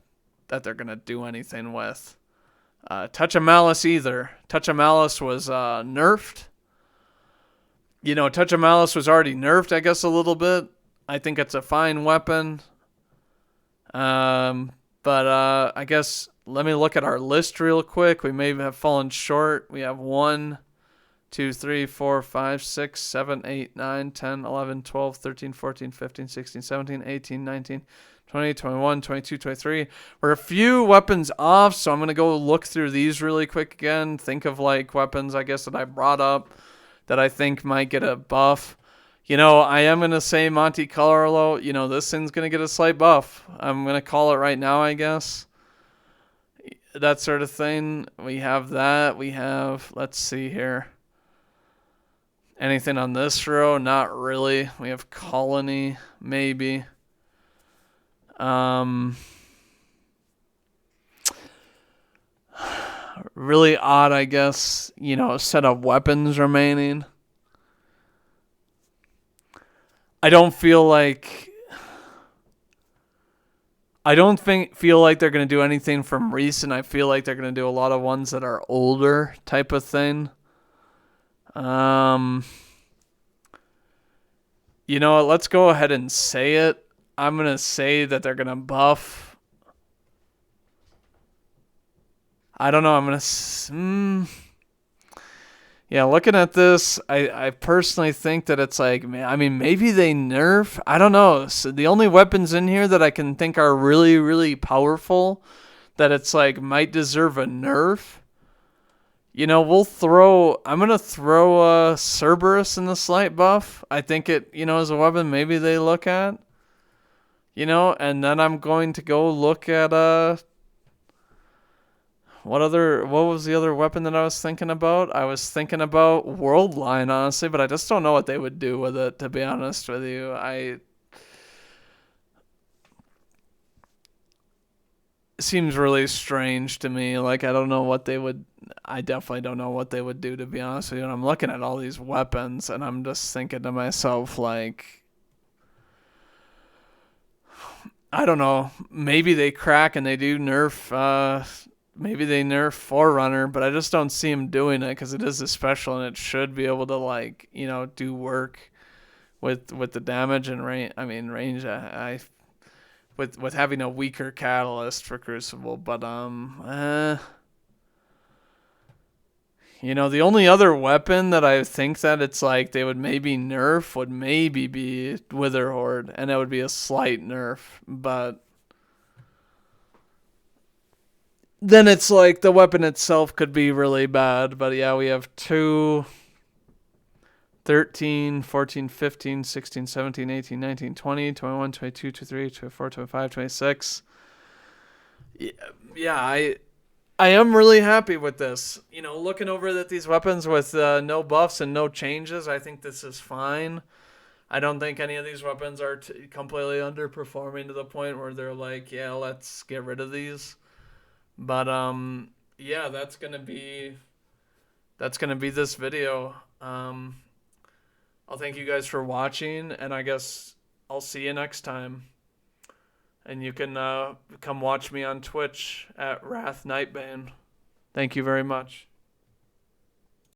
do anything with. Touch of Malice either. Touch of Malice was nerfed. Touch of Malice was already nerfed, I guess, a little bit. I think it's a fine weapon. But I guess let me look at our list real quick. We may have fallen short. We have 1, 2, 3, 4, 5, 6, 7, 8, 9, 10, 11, 12, 13, 14, 15, 16, 17, 18, 19, 20, 21, 22, 23. We're a few weapons off, so I'm going to go look through these really quick again. Think of like weapons, I guess, that I brought up that I think might get a buff. I am going to say Monte Carlo, this thing's going to get a slight buff. I'm going to call it right now, I guess. That sort of thing. We have that. We have, let's see here. Anything on this row? Not really. We have Colony, maybe. Really odd, I guess, set of weapons remaining. I don't feel like they're going to do anything from recent. I feel like they're going to do a lot of ones that are older type of thing. Let's go ahead and say it. I'm going to say that they're going to buff. I don't know. I'm going to... Yeah, looking at this, I personally think that it's like, I mean, maybe they nerf. I don't know. So the only weapons in here that I can think are really, really powerful, that it's like might deserve a nerf. I'm going to throw Cerberus in the slight buff. I think it, is a weapon maybe they look at. And then I'm going to go look at... What was the other weapon that I was thinking about? I was thinking about Worldline, honestly, but I just don't know what they would do with it, to be honest with you. It seems really strange to me. Like, I definitely don't know what they would do, to be honest with you. And I'm looking at all these weapons, and I'm just thinking to myself, like, I don't know. Maybe they crack and they do nerf... Maybe they nerf Forerunner, but I just don't see him doing it because it is a special and it should be able to, like, do work with the damage and range. I mean, range. I with having a weaker catalyst for Crucible, but you know, the only other weapon that I think that it's like they would maybe nerf would maybe be Wither Horde, and it would be a slight nerf, but then it's like the weapon itself could be really bad. But yeah, we have 2, 13, 14, 15, 16, 17, 18, 19, 20, 21, 22, 23, 24, 25, 26. Yeah, I am really happy with this. You know, looking over that these weapons with no buffs and no changes, I think this is fine. I don't think any of these weapons are completely underperforming to the point where they're like, yeah, let's get rid of these. But yeah, that's gonna be this video. I'll thank you guys for watching, and I guess I'll see you next time. And you can come watch me on Twitch at Wrath Nightbane. Thank you very much.